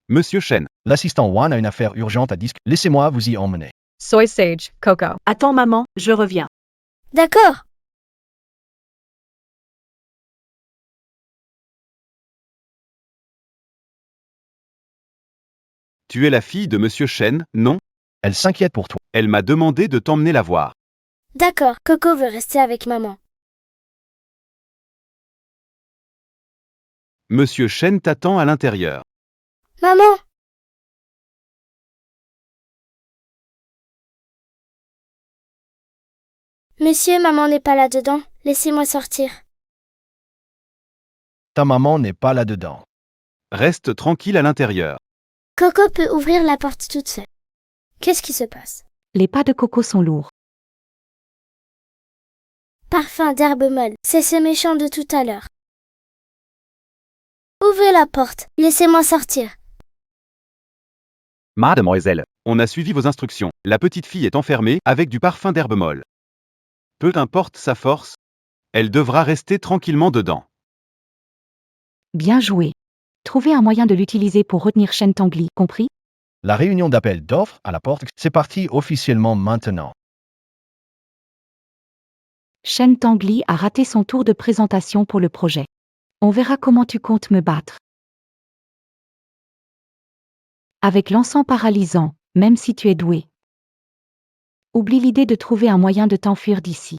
Monsieur Shen.
L'assistant Wan a une affaire urgente à discuter. Laissez-moi vous y emmener.
Soy Sage, Coco.
Attends maman, je reviens.
D'accord.
Tu es la fille de Monsieur Shen, non?
Elle s'inquiète pour toi.
Elle m'a demandé de t'emmener la voir.
D'accord, Coco veut rester avec maman.
Monsieur Shen t'attend à l'intérieur.
Maman! Monsieur, maman n'est pas là-dedans. Laissez-moi sortir.
Ta maman n'est pas là-dedans.
Reste tranquille à l'intérieur.
Coco peut ouvrir la porte toute seule. Qu'est-ce qui se passe?
Les pas de Coco sont lourds.
Parfum d'herbe molle. C'est ce méchant de tout à l'heure. Ouvrez la porte. Laissez-moi sortir.
Mademoiselle, on a suivi vos instructions. La petite fille est enfermée avec du parfum d'herbe molle. Peu importe sa force, elle devra rester tranquillement dedans.
Bien joué. Trouvez un moyen de l'utiliser pour retenir Shen Tangli, compris?
La réunion d'appel d'offres à la porte, c'est parti officiellement maintenant.
Shen Tangli a raté son tour de présentation pour le projet. On verra comment tu comptes me battre. Avec l'encens paralysant, même si tu es doué. Oublie l'idée de trouver un moyen de t'enfuir d'ici.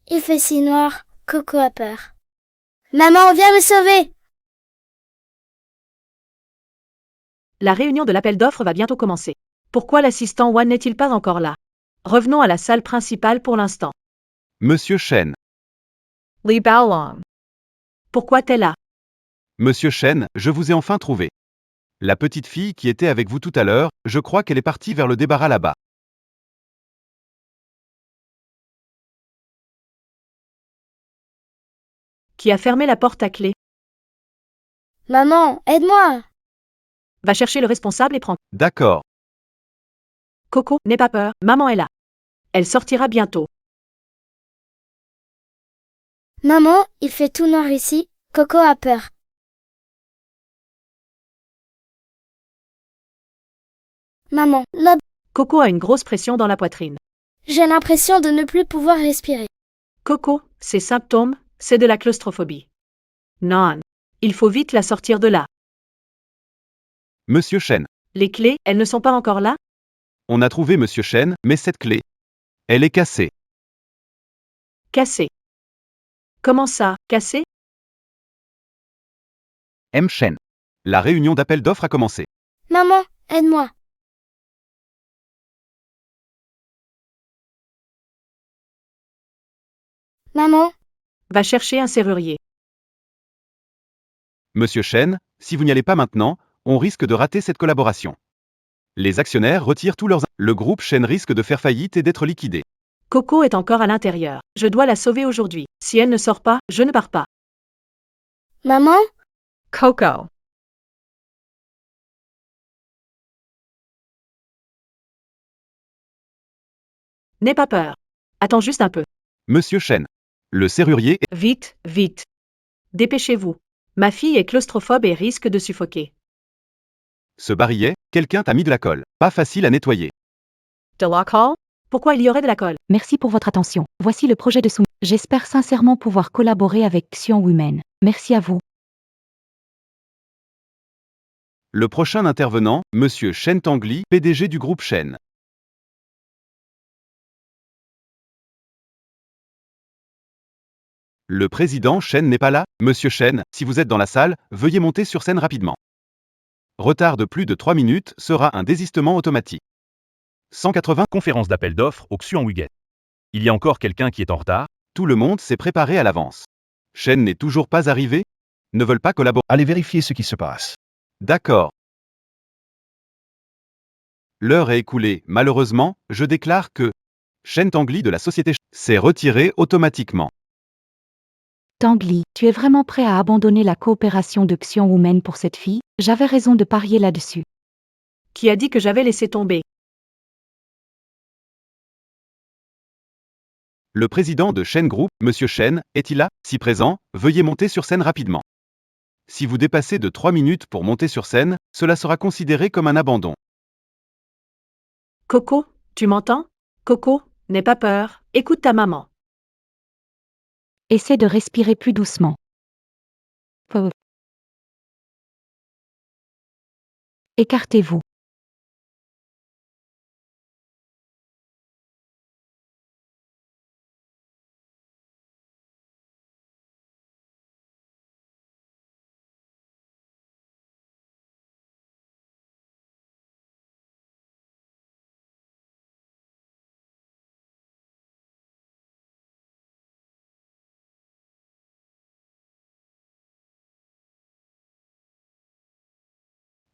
Il fait si noir, Coco a peur. Maman, viens me sauver!
La réunion de l'appel d'offres va bientôt commencer. Pourquoi l'assistant One n'est-il pas encore là? Revenons à la salle principale pour l'instant.
Monsieur Shen.
Li Baolong.
Pourquoi t'es là?
Monsieur Shen, je vous ai enfin trouvé. La petite fille qui était avec vous tout à l'heure, je crois qu'elle est partie vers le débarras là-bas.
Qui a fermé la porte à clé?
Maman, aide-moi!
Va chercher le responsable et prends.
D'accord.
Coco, n'aie pas peur, maman est là. Elle sortira bientôt.
Maman, il fait tout noir ici, Coco a peur. Maman, là,
Coco a une grosse pression dans la poitrine.
j'ai l'impression de ne plus pouvoir respirer.
Coco, ces symptômes, c'est de la claustrophobie. Non. Il faut vite la sortir de là.
Monsieur Shen.
Les clés, elles ne sont pas encore là?
On a trouvé Monsieur Shen, mais cette clé, elle est cassée.
Cassée. Comment ça, cassée?
M. Shen. La réunion d'appel d'offres a commencé.
Maman, aide-moi. Maman,
Va chercher un serrurier.
Monsieur Shen, si vous n'y allez pas maintenant, on risque de rater cette collaboration. Les actionnaires retirent tous leurs... Le groupe Shen risque de faire faillite et d'être liquidé.
Coco est encore à l'intérieur. Je dois la sauver aujourd'hui. Si elle ne sort pas, je ne pars pas.
maman,
Coco.
N'aie pas peur. Attends juste un peu.
Monsieur Shen. Le serrurier est...
Vite, vite. Dépêchez-vous. Ma fille est claustrophobe et risque de suffoquer.
Ce barillet, quelqu'un t'a mis de la colle. Pas facile à nettoyer.
De la colle?
Pourquoi il y aurait de la colle?
Merci pour votre attention. Voici le projet de soumission. J'espère sincèrement pouvoir collaborer avec Xion Women. Merci à vous.
Le prochain intervenant, Monsieur Shen Tangli, PDG du groupe Shen. Le président Shen n'est pas là. Monsieur Shen, si vous êtes dans la salle, veuillez monter sur scène rapidement. Retard de plus de 3 minutes sera un désistement automatique. 180.
Conférence d'appel d'offres au Xuan Wiget. Il y a encore quelqu'un qui est en retard?
Tout le monde s'est préparé à l'avance. Shen n'est toujours pas arrivé? Ne veulent pas collaborer?
Allez vérifier ce qui se passe.
D'accord. L'heure est écoulée. Malheureusement, je déclare que Shen Tangli de la société s'est retiré automatiquement.
Tangli, tu es vraiment prêt à abandonner la coopération de Xion Women pour cette fille? J'avais raison de parier là-dessus.
Qui a dit que j'avais laissé tomber?
Le président de Shen Group, Monsieur Shen, est-il là? Si présent, veuillez monter sur scène rapidement. Si vous dépassez de 3 minutes pour monter sur scène, cela sera considéré comme un abandon.
Coco, tu m'entends? Coco, n'aie pas peur. Écoute ta maman.
Essaie de respirer plus doucement. Pauvre. Écartez-vous.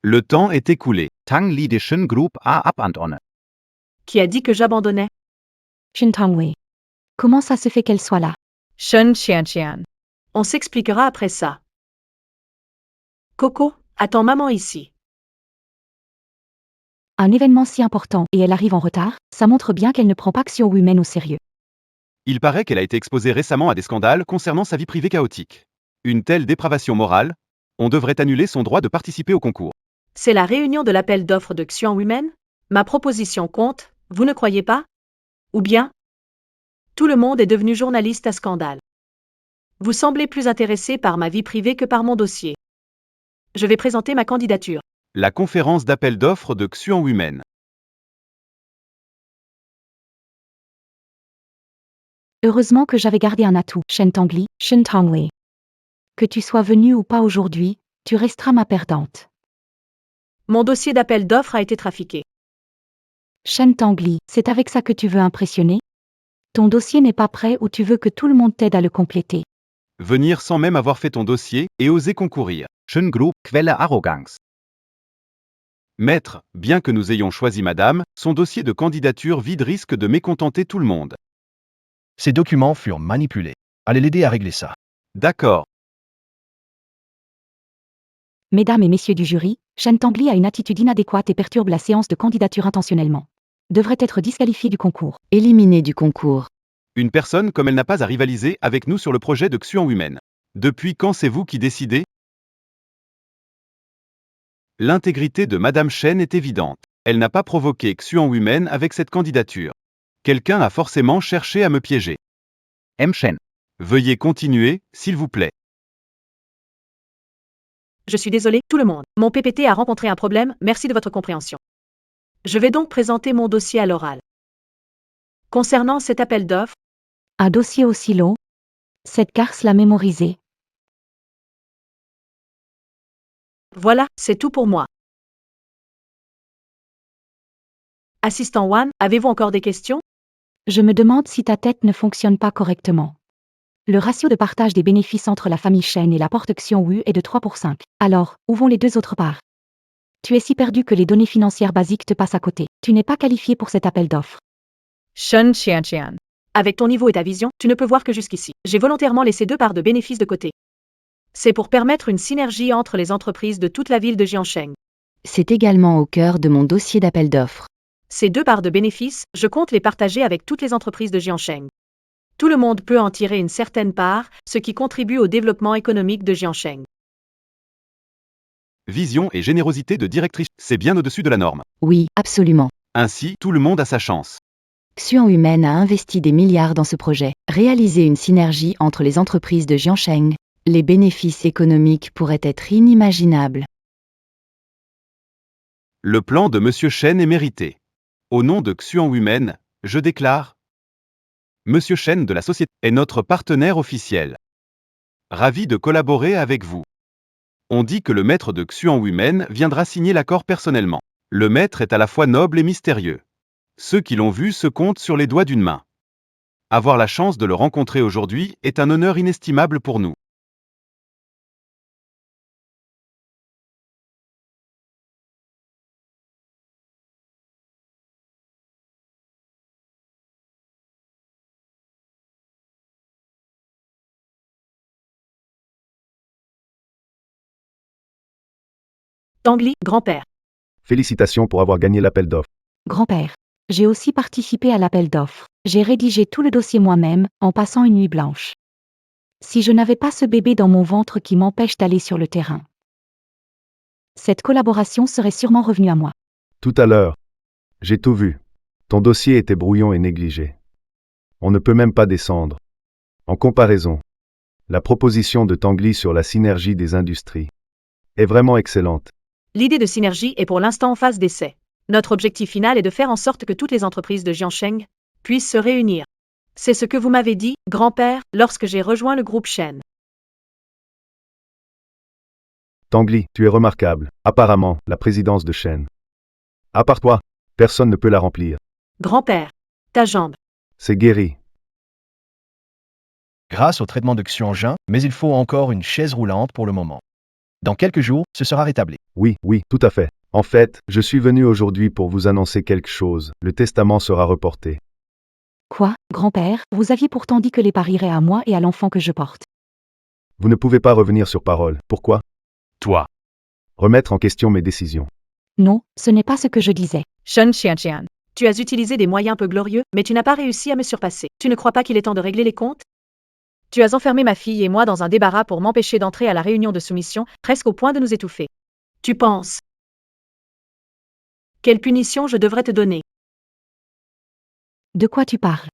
Le temps est écoulé. Tang Li de Shen Group a abandonné.
Qui a dit que j'abandonnais?
Shin Tangwei. Comment ça se fait qu'elle soit là?
Shun Qianqian.
On s'expliquera après ça. Coco, attends maman ici.
Un événement si important et elle arrive en retard, ça montre bien qu'elle ne prend pas Xion Women au sérieux.
Il paraît qu'elle a été exposée récemment à des scandales concernant sa vie privée chaotique. Une telle dépravation morale, on devrait annuler son droit de participer au concours.
C'est la réunion de l'appel d'offres de Xion Women? Ma proposition compte, vous ne croyez pas? Ou bien? Tout le monde est devenu journaliste à scandale. Vous semblez plus intéressé par ma vie privée que par mon dossier. Je vais présenter ma candidature.
La conférence d'appel d'offres de Xuan Women.
Heureusement que j'avais gardé un atout, Shen Tongli, Shen Tongli. Que tu sois venu ou pas aujourd'hui, tu resteras ma perdante.
Mon dossier d'appel d'offres a été trafiqué.
Shen Tongli, c'est avec ça que tu veux impressionner? Ton dossier n'est pas prêt ou tu veux que tout le monde t'aide à le compléter?
Venir sans même avoir fait ton dossier et oser concourir. Shen Group, Quelle Arroganz. Maître, bien que nous ayons choisi madame, son dossier de candidature vide risque de mécontenter tout le monde.
Ces documents furent manipulés. Allez l'aider à régler ça.
D'accord.
Mesdames et messieurs du jury, Shen Tongli a une attitude inadéquate et perturbe la séance de candidature intentionnellement. Devrait être disqualifié du concours.
Éliminé du concours.
Une personne comme elle n'a pas à rivaliser avec nous sur le projet de Xuan Women. Depuis quand c'est vous qui décidez? L'intégrité de Madame Shen est évidente. Elle n'a pas provoqué Xuan Women avec cette candidature. Quelqu'un a forcément cherché à me piéger. M. Shen. Veuillez continuer, s'il vous plaît.
Je suis désolé, tout le monde. Mon PPT a rencontré un problème, merci de votre compréhension. Je vais donc présenter mon dossier à l'oral. Concernant cet appel d'offres,
Un dossier aussi long? Cette garce l'a mémorisé.
voilà, c'est tout pour moi. Assistant One, avez-vous encore des questions?
Je me demande si ta tête ne fonctionne pas correctement. Le ratio de partage des bénéfices entre la famille Shen et la porte Xuan-Wu est de 3 pour 5. Alors, où vont les deux autres parts? Tu es si perdu que les données financières basiques te passent à côté. Tu n'es pas qualifié pour cet appel d'offres.
Shen Qianqian.
Avec ton niveau et ta vision, tu ne peux voir que jusqu'ici. J'ai volontairement laissé 2 parts de bénéfices de côté. C'est pour permettre une synergie entre les entreprises de toute la ville de Jiansheng.
C'est également au cœur de mon dossier d'appel d'offres.
Ces 2 parts de bénéfices, je compte les partager avec toutes les entreprises de Jiansheng. Tout le monde peut en tirer une certaine part, ce qui contribue au développement économique de Jiansheng.
Vision et générosité de directrice, c'est bien au-dessus de la norme.
Oui, absolument.
Ainsi, tout le monde a sa chance.
Xuan Women a investi des milliards dans ce projet. Réaliser une synergie entre les entreprises de Jiansheng, les bénéfices économiques pourraient être inimaginables.
Le plan de Monsieur Shen est mérité. Au nom de Xuan Women, je déclare: Monsieur Shen de la société est notre partenaire officiel. Ravi de collaborer avec vous. On dit que le maître de Xuan Women viendra signer l'accord personnellement. Le maître est à la fois noble et mystérieux. Ceux qui l'ont vu se comptent sur les doigts d'une main. Avoir la chance de le rencontrer aujourd'hui est un honneur inestimable pour nous.
Tangli, grand-père.
Félicitations pour avoir gagné l'appel d'offres.
Grand-père. J'ai aussi participé à l'appel d'offres. J'ai rédigé tout le dossier moi-même, en passant une nuit blanche. Si je n'avais pas ce bébé dans mon ventre qui m'empêche d'aller sur le terrain, cette collaboration serait sûrement revenue à moi.
Tout à l'heure. J'ai tout vu. Ton dossier était brouillon et négligé. On ne peut même pas descendre. En comparaison, la proposition de Tangli sur la synergie des industries est vraiment excellente.
L'idée de synergie est pour l'instant en phase d'essai. Notre objectif final est de faire en sorte que toutes les entreprises de Jiansheng puissent se réunir. C'est ce que vous m'avez dit, grand-père, lorsque j'ai rejoint le groupe Shen.
Tangli, tu es remarquable. Apparemment, la présidence de Shen. À part toi, personne ne peut la remplir.
Grand-père, ta jambe.
C'est guéri.
Grâce au traitement de Xuanjin, mais il faut encore une chaise roulante pour le moment. Dans quelques jours, ce sera rétabli.
Oui, tout à fait. En fait, je suis venu aujourd'hui pour vous annoncer quelque chose. Le testament sera reporté.
Quoi, grand-père, vous aviez pourtant dit que les parts iraient à moi et à l'enfant que je porte.
Vous ne pouvez pas revenir sur parole. Pourquoi?
Toi.
Remettre en question mes décisions.
Non, ce n'est pas ce que je disais.
Shen Qianqian.
Tu as utilisé des moyens peu glorieux, mais tu n'as pas réussi à me surpasser. Tu ne crois pas qu'il est temps de régler les comptes?
Tu as enfermé ma fille et moi dans un débarras pour m'empêcher d'entrer à la réunion de soumission, presque au point de nous étouffer.
Tu penses? Quelle punition je devrais te donner?
De quoi tu parles?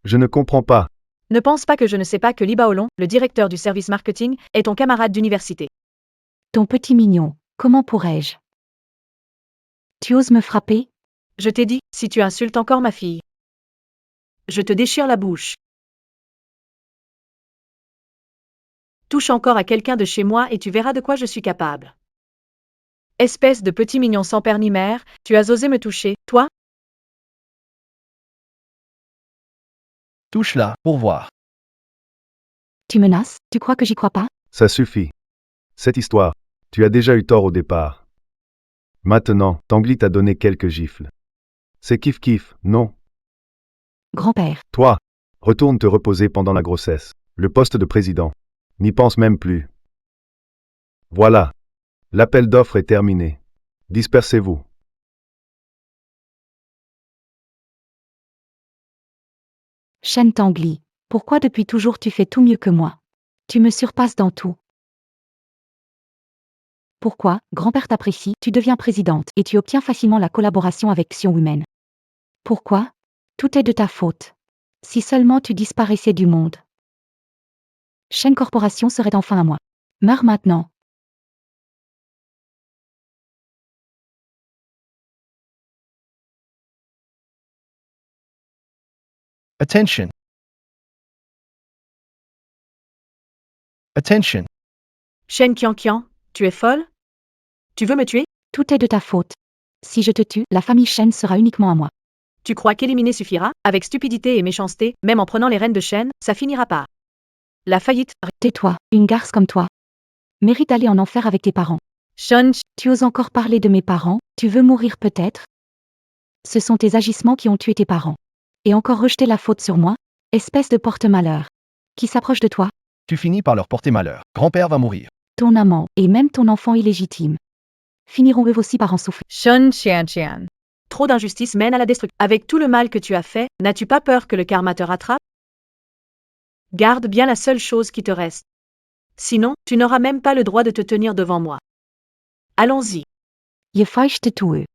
Je ne comprends pas.
Ne pense pas que je ne sais pas que Li Baolong, le directeur du service marketing, est ton camarade d'université.
Ton petit mignon, comment pourrais-je? Tu oses me frapper?
Je t'ai dit, si tu insultes encore ma fille, je te déchire la bouche. Touche encore à quelqu'un de chez moi et tu verras de quoi je suis capable. Espèce de petit mignon sans père ni mère, tu as osé me toucher, toi?
Touche-la, pour voir.
Tu menaces? Tu crois que j'y crois pas?
Ça suffit. Cette histoire, tu as déjà eu tort au départ. Maintenant, Tanguy t'a donné quelques gifles. C'est kiff-kiff, non?
Grand-père,
Toi, retourne te reposer pendant la grossesse. Le poste de président. N'y pense même plus. Voilà. L'appel d'offres est terminé. Dispersez-vous.
Shen Tangli, pourquoi depuis toujours tu fais tout mieux que moi? Tu me surpasses dans tout. Pourquoi, grand-père t'apprécie, tu deviens présidente et tu obtiens facilement la collaboration avec Xion Women? Pourquoi? Tout est de ta faute. Si seulement tu disparaissais du monde. Shen Corporation serait enfin à moi. Meurs maintenant.
Attention. Attention.
Shen Qianqian, tu es folle? Tu veux me tuer?
Tout est de ta faute. Si je te tue, la famille Shen sera uniquement à moi.
Tu crois qu'éliminer suffira? Avec stupidité et méchanceté, même en prenant les rênes de Shen, ça finira pas. La faillite.
Tais-toi, une garce comme toi. Mérite d'aller en enfer avec tes parents.
Shen,
Tu oses encore parler de mes parents? Tu veux mourir peut-être? Ce sont tes agissements qui ont tué tes parents. Et encore rejeter la faute sur moi? Espèce de porte-malheur. Qui s'approche de toi?
Tu finis par leur porter malheur. Grand-père va mourir.
Ton amant, et même ton enfant illégitime. Finiront eux aussi par en souffrir.
Shen Qianqian. Trop d'injustice mène à la destruction. Avec tout le mal que tu as fait, n'as-tu pas peur que le karma te rattrape? Garde bien la seule chose qui te reste. Sinon, tu n'auras même pas le droit de te tenir devant moi. Allons-y.
Je feuchte tue.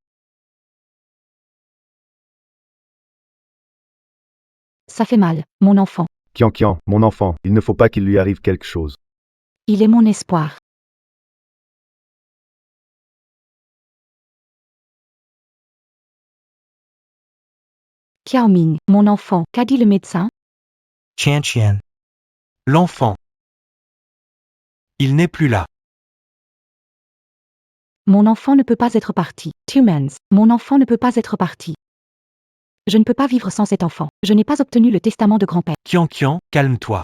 Ça fait mal, mon enfant.
Qianqian, mon enfant, il ne faut pas qu'il lui arrive quelque chose.
Il est mon espoir. Qiaoming, mon enfant, qu'a dit le médecin?
Qianqian.
L'enfant. Il n'est plus là.
Mon enfant ne peut pas être parti. Tumens, mon enfant ne peut pas être parti. Je ne peux pas vivre sans cet enfant. Je n'ai pas obtenu le testament de grand-père.
Qianqian, calme-toi.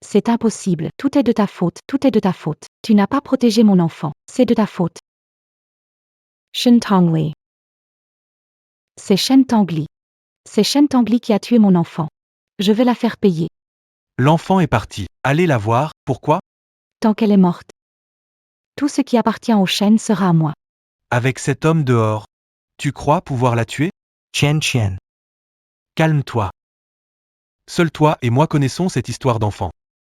C'est impossible. Tout est de ta faute. Tout est de ta faute. Tu n'as pas protégé mon enfant. C'est de ta faute. Shen Tongli. C'est Shen Tangli. C'est Shen Tangli qui a tué mon enfant. Je vais la faire payer.
L'enfant est parti. Allez la voir, pourquoi?
Tant qu'elle est morte. Tout ce qui appartient au Shen sera à moi.
Avec cet homme dehors. Tu crois pouvoir la tuer?
Qianqian.
Calme-toi. Seul toi et moi connaissons cette histoire d'enfant.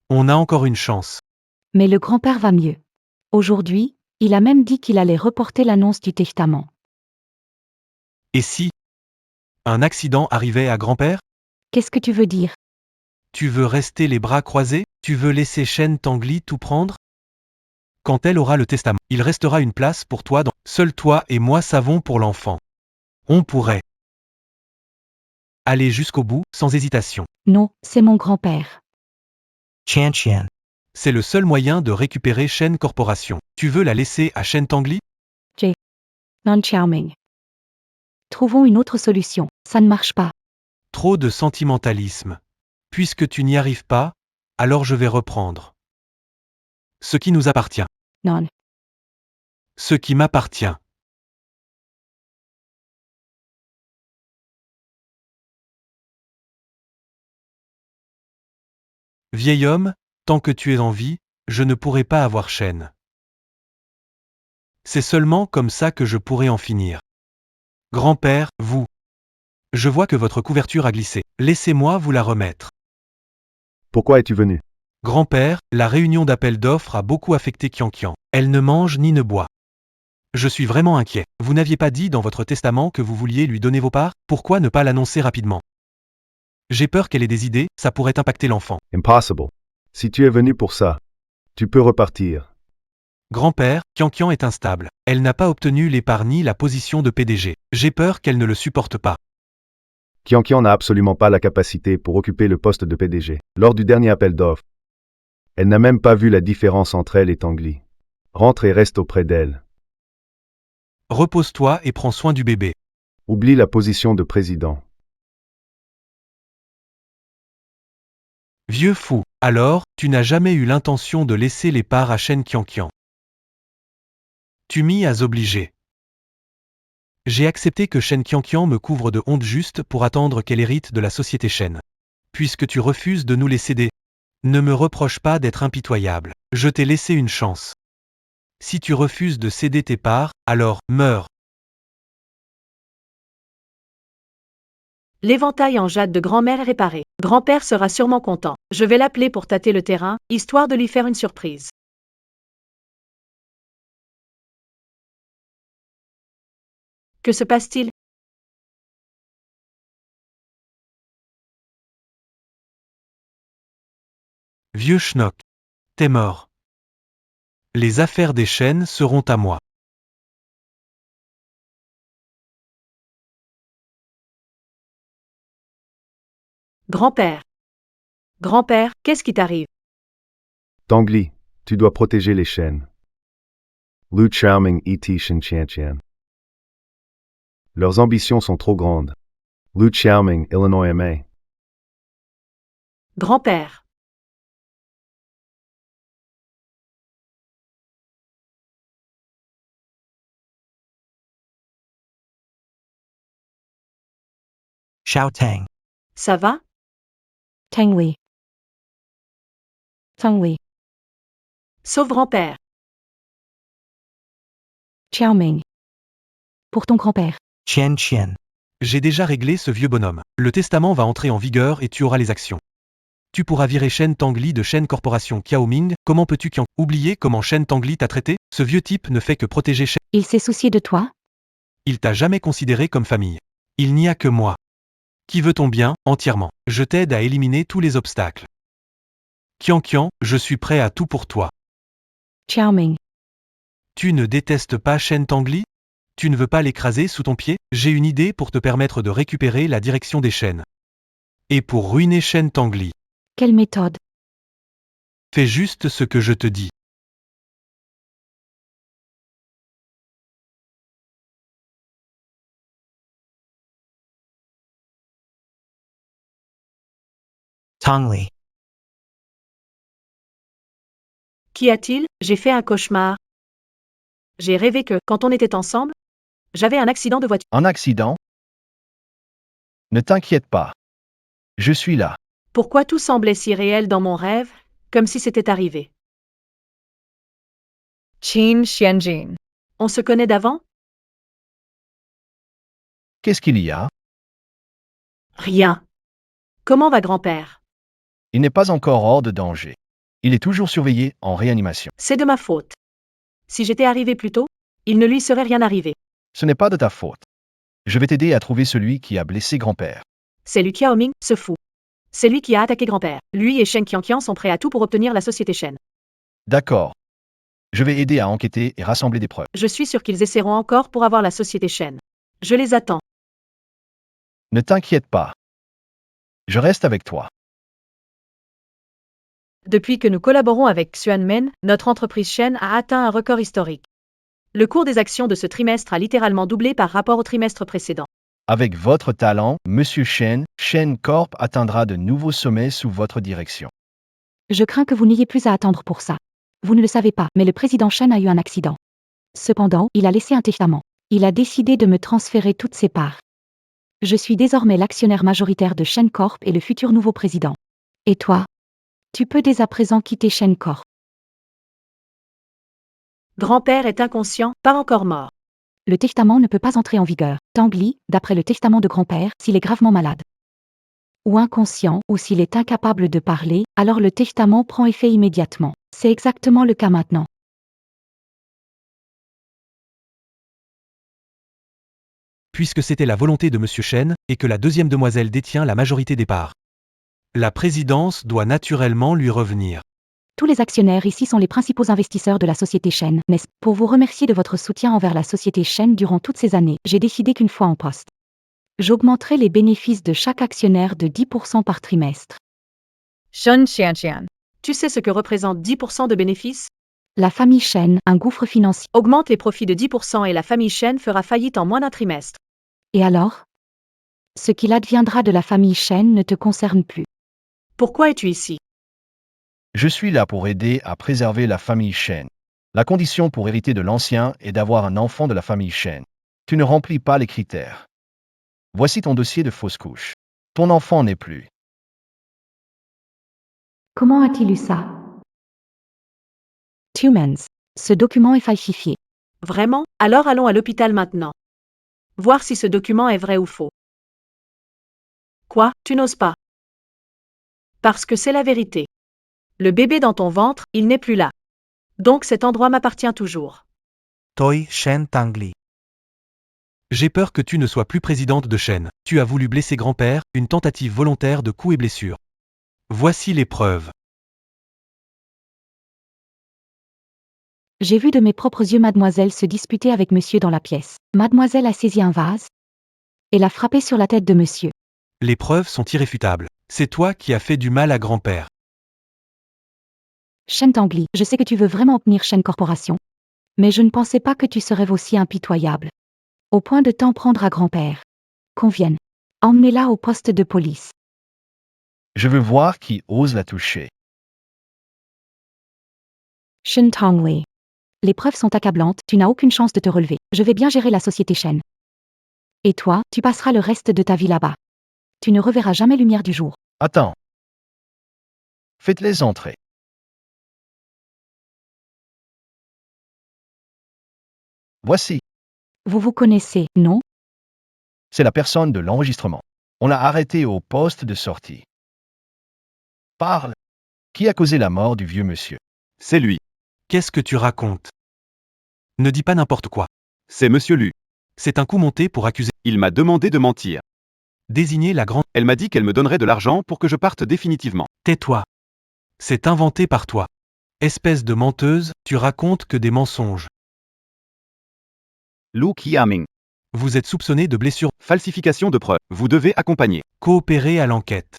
On a encore une chance.
Mais le grand-père va mieux. Aujourd'hui, il a même dit qu'il allait reporter l'annonce du testament.
Et si un accident arrivait à grand-père?
Qu'est-ce que tu veux dire?
Tu veux rester les bras croisés? Tu veux laisser Shen Tangli tout prendre? Quand elle aura le testament, il restera une place pour toi dans... Seul toi et moi savons pour l'enfant. On pourrait aller jusqu'au bout, sans hésitation.
Non, c'est mon grand-père.
Qianqian.
C'est le seul moyen de récupérer Shen Corporation. Tu veux la laisser à Shen Tangli?
Non Xiaoming. Trouvons une autre solution. Ça ne marche pas.
Trop de sentimentalisme. Puisque tu n'y arrives pas, alors je vais reprendre. Ce qui nous appartient.
Non.
Ce qui m'appartient. Vieil homme, tant que tu es en vie, je ne pourrai pas avoir Shen. C'est seulement comme ça que je pourrai en finir. Grand-père, vous. Je vois que votre couverture a glissé. Laissez-moi vous la remettre.
Pourquoi es-tu venu?
Grand-père, la réunion d'appel d'offres a beaucoup affecté Qianqian. Elle ne mange ni ne boit. Je suis vraiment inquiet. Vous n'aviez pas dit dans votre testament que vous vouliez lui donner vos parts? Pourquoi ne pas l'annoncer rapidement? J'ai peur qu'elle ait des idées, ça pourrait impacter l'enfant.
Impossible. Si tu es venu pour ça, tu peux repartir.
Grand-père, Qian est instable. Elle n'a pas obtenu les parts ni la position de PDG. J'ai peur qu'elle ne le supporte pas.
Qian n'a absolument pas la capacité pour occuper le poste de PDG. Lors du dernier appel d'offres, elle n'a même pas vu la différence entre elle et Tangli. Rentre et reste auprès d'elle.
Repose-toi et prends soin du bébé.
Oublie la position de président.
Vieux fou. Alors, tu n'as jamais eu l'intention de laisser les parts à Shen Qian. Tu m'y as obligé. J'ai accepté que Shen Qian me couvre de honte juste pour attendre qu'elle hérite de la société Shen. Puisque tu refuses de nous les céder, ne me reproche pas d'être impitoyable. Je t'ai laissé une chance. Si tu refuses de céder tes parts, alors, meurs.
L'éventail en jade de grand-mère est réparé. Grand-père sera sûrement content. Je vais l'appeler pour tâter le terrain, histoire de lui faire une surprise. Que se passe-t-il?
Vieux schnock. T'es mort. Les affaires des Shen seront à moi.
Grand-père. Grand-père, qu'est-ce qui t'arrive?
Tangli, tu dois protéger les Shen. Lu Xiaoming et Shen Qian. Leurs ambitions sont trop grandes. Lu Xiaoming, Illinois MA.
Grand-père.
Xiao Tang.
Ça va?
Tangli. Tangli.
Sauf grand-père.
Xiaoming. Pour ton grand-père.
Qian.
J'ai déjà réglé ce vieux bonhomme. Le testament va entrer en vigueur et tu auras les actions. Tu pourras virer Shen Tangli de Shen Corporation Qiaoming. Comment peux-tu oublier comment Shen Tangli t'a traité? Ce vieux type ne fait que protéger Shen.
Il s'est soucié de toi?
Il t'a jamais considéré comme famille. Il n'y a que moi. Qui veut ton bien, entièrement. Je t'aide à éliminer tous les obstacles. Qian, je suis prêt à tout pour toi.
Xiaoming.
Tu ne détestes pas Shen Tangli? Tu ne veux pas l'écraser sous ton pied? J'ai une idée pour te permettre de récupérer la direction des Shen. Et pour ruiner Shen Tangli.
Quelle méthode?
Fais juste ce que je te dis.
Tangli.
Qu'y a-t-il? J'ai fait un cauchemar. J'ai rêvé que, quand on était ensemble, j'avais un accident de voiture.
Un accident? Ne t'inquiète pas. Je suis là.
Pourquoi tout semblait si réel dans mon rêve, comme si c'était arrivé?
Qin Xianjin.
On se connaît d'avant?
Qu'est-ce qu'il y a?
Rien. Comment va grand-père?
Il n'est pas encore hors de danger. Il est toujours surveillé en réanimation.
C'est de ma faute. Si j'étais arrivé plus tôt, il ne lui serait rien arrivé.
Ce n'est pas de ta faute. Je vais t'aider à trouver celui qui a blessé grand-père.
C'est Lu Qiaoming, ce fou. C'est lui qui a attaqué grand-père. Lui et Shen Qian sont prêts à tout pour obtenir la société Shen.
D'accord. Je vais aider à enquêter et rassembler des preuves.
Je suis sûr qu'ils essaieront encore pour avoir la société Shen. Je les attends.
Ne t'inquiète pas. Je reste avec toi.
Depuis que nous collaborons avec Xuanmen, notre entreprise Shen a atteint un record historique. Le cours des actions de ce trimestre a littéralement doublé par rapport au trimestre précédent.
Avec votre talent, Monsieur Shen, Shen Corp atteindra de nouveaux sommets sous votre direction.
Je crains que vous n'ayez plus à attendre pour ça. Vous ne le savez pas, mais le président Shen a eu un accident. Cependant, il a laissé un testament. Il a décidé de me transférer toutes ses parts. Je suis désormais l'actionnaire majoritaire de Shen Corp et le futur nouveau président. Et toi? Tu peux dès à présent quitter Shen Corp.
Grand-père est inconscient, pas encore mort.
Le testament ne peut pas entrer en vigueur. Tangli, d'après le testament de grand-père, s'il est gravement malade. Ou inconscient, ou s'il est incapable de parler, alors le testament prend effet immédiatement. C'est exactement le cas maintenant.
Puisque c'était la volonté de Monsieur Shen, et que la deuxième demoiselle détient la majorité des parts. La présidence doit naturellement lui revenir.
Tous les actionnaires ici sont les principaux investisseurs de la société Shen, n'est-ce pas? Pour vous remercier de votre soutien envers la société Shen durant toutes ces années, j'ai décidé qu'une fois en poste, j'augmenterai les bénéfices de chaque actionnaire de 10% par trimestre.
Shun Xianxian. Tu sais ce que représente 10% de bénéfices?
La famille Shen, un gouffre financier.
Augmente les profits de 10% et la famille Shen fera faillite en moins d'un trimestre.
Et alors? Ce qu'il adviendra de la famille Shen ne te concerne plus.
Pourquoi es-tu ici?
Je suis là pour aider à préserver la famille Shen. La condition pour hériter de l'ancien est d'avoir un enfant de la famille Shen. Tu ne remplis pas les critères. Voici ton dossier de fausse couche. Ton enfant n'est plus.
Comment a-t-il eu ça? Tumens. Ce document est falsifié.
Vraiment? Alors allons à l'hôpital maintenant. Voir si ce document est vrai ou faux. Quoi? Tu n'oses pas? Parce que c'est la vérité. Le bébé dans ton ventre, il n'est plus là. Donc cet endroit m'appartient toujours.
Toi Shen Tangli.
J'ai peur que tu ne sois plus présidente de Shen. Tu as voulu blesser grand-père, une tentative volontaire de coups et blessures. Voici les preuves.
J'ai vu de mes propres yeux mademoiselle se disputer avec monsieur dans la pièce. Mademoiselle a saisi un vase et l'a frappé sur la tête de monsieur.
Les preuves sont irréfutables. C'est toi qui as fait du mal à grand-père.
Shen Tangli, je sais que tu veux vraiment obtenir Shen Corporation. Mais je ne pensais pas que tu serais aussi impitoyable. Au point de t'en prendre à grand-père. Qu'on vienne. Emmenez-la au poste de police.
Je veux voir qui ose la toucher.
Shen Tangli. Les preuves sont accablantes, tu n'as aucune chance de te relever. Je vais bien gérer la société Shen. Et toi, tu passeras le reste de ta vie là-bas. Tu ne reverras jamais lumière du jour.
Attends. Faites-les entrer. Voici.
Vous vous connaissez, non?
C'est la personne de l'enregistrement. On l'a arrêté au poste de sortie. Parle. Qui a causé la mort du vieux monsieur?
C'est lui.
Qu'est-ce que tu racontes? Ne dis pas n'importe quoi.
C'est Monsieur Lu.
C'est un coup monté pour accuser.
Il m'a demandé de mentir.
Désigner la grande.
Elle m'a dit qu'elle me donnerait de l'argent pour que je parte définitivement.
Tais-toi. C'est inventé par toi. Espèce de menteuse, tu racontes que des mensonges.
Lu Qiaming.
Vous êtes soupçonné de blessure.
Falsification de preuves. Vous devez accompagner.
Coopérer à l'enquête.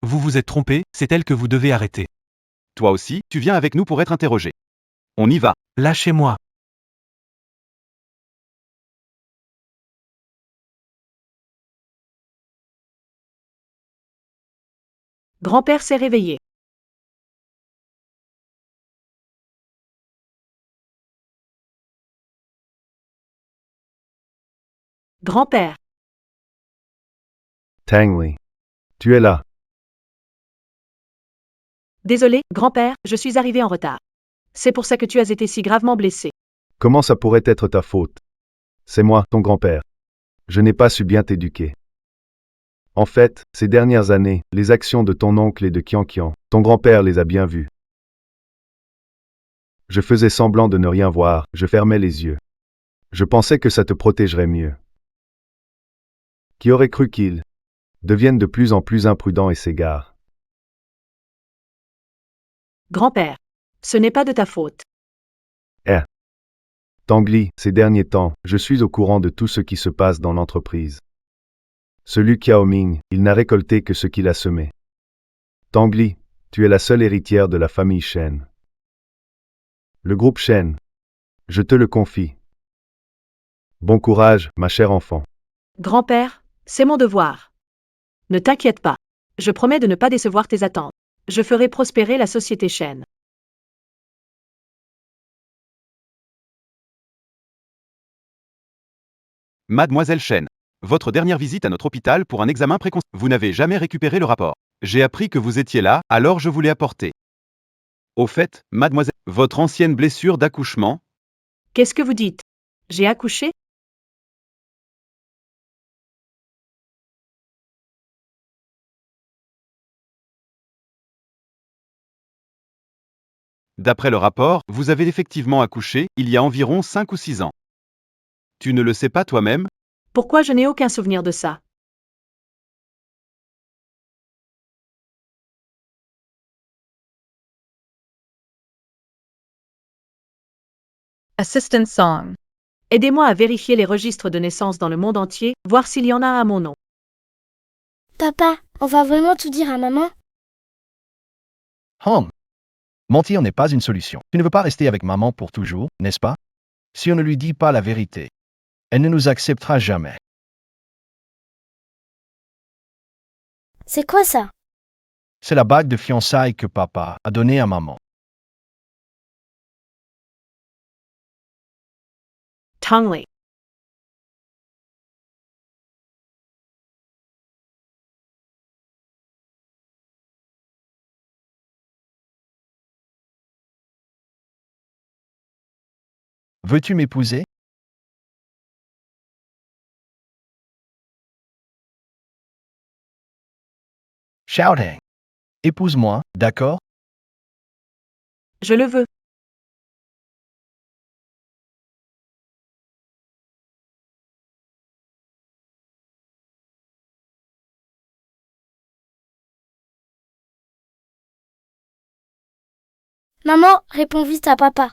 Vous vous êtes trompé, c'est elle que vous devez arrêter.
Toi aussi, tu viens avec nous pour être interrogé. On y va.
Lâchez-moi.
Grand-père s'est réveillé. Grand-père.
Tangli. Tu es là.
Désolé, grand-père, je suis arrivé en retard. C'est pour ça que tu as été si gravement blessé.
Comment ça pourrait être ta faute? C'est moi, ton grand-père. Je n'ai pas su bien t'éduquer. En fait, ces dernières années, les actions de ton oncle et de Qianqian, ton grand-père les a bien vues. Je faisais semblant de ne rien voir, je fermais les yeux. Je pensais que ça te protégerait mieux. Qui aurait cru qu'ils deviennent de plus en plus imprudents et s'égarent?
Grand-père. Ce n'est pas de ta faute.
Tangli, ces derniers temps, je suis au courant de tout ce qui se passe dans l'entreprise. Ce Lu Qiaoming, il n'a récolté que ce qu'il a semé. Tangli, tu es la seule héritière de la famille Shen. Le groupe Shen. Je te le confie. Bon courage, ma chère enfant.
Grand-père, c'est mon devoir. Ne t'inquiète pas. Je promets de ne pas décevoir tes attentes. Je ferai prospérer la société Shen.
Mademoiselle Shen. Votre dernière visite à notre hôpital pour un examen préconçu. Vous n'avez jamais récupéré le rapport. J'ai appris que vous étiez là, alors je vous l'ai apporté. Au fait, mademoiselle, votre ancienne blessure d'accouchement?
Qu'est-ce que vous dites? J'ai accouché?
D'après le rapport, vous avez effectivement accouché, il y a environ 5 ou 6 ans. Tu ne le sais pas toi-même?
Pourquoi je n'ai aucun souvenir de ça?
Assistant Song.
Aidez-moi à vérifier les registres de naissance dans le monde entier, voir s'il y en a à mon nom.
Papa, on va vraiment tout dire à maman?
Hum. Mentir n'est pas une solution. Tu ne veux pas rester avec maman pour toujours, n'est-ce pas? Si on ne lui dit pas la vérité, elle ne nous acceptera jamais.
C'est quoi ça?
C'est la bague de fiançailles que papa a donnée à maman.
Tongley.
Veux-tu m'épouser? Shouting. Épouse-moi, d'accord?
Je le veux.
Maman, réponds vite à papa.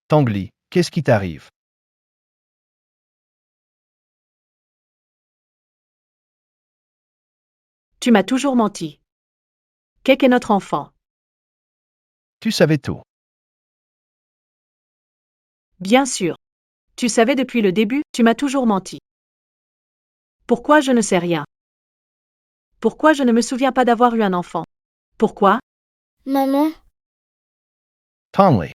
Tanguy, qu'est-ce qui t'arrive?
Tu m'as toujours menti. Qu'est notre enfant?
Tu savais tout.
Bien sûr. Tu savais depuis le début, tu m'as toujours menti. Pourquoi je ne sais rien? Pourquoi je ne me souviens pas d'avoir eu un enfant? Pourquoi?
Maman,
Tanguy,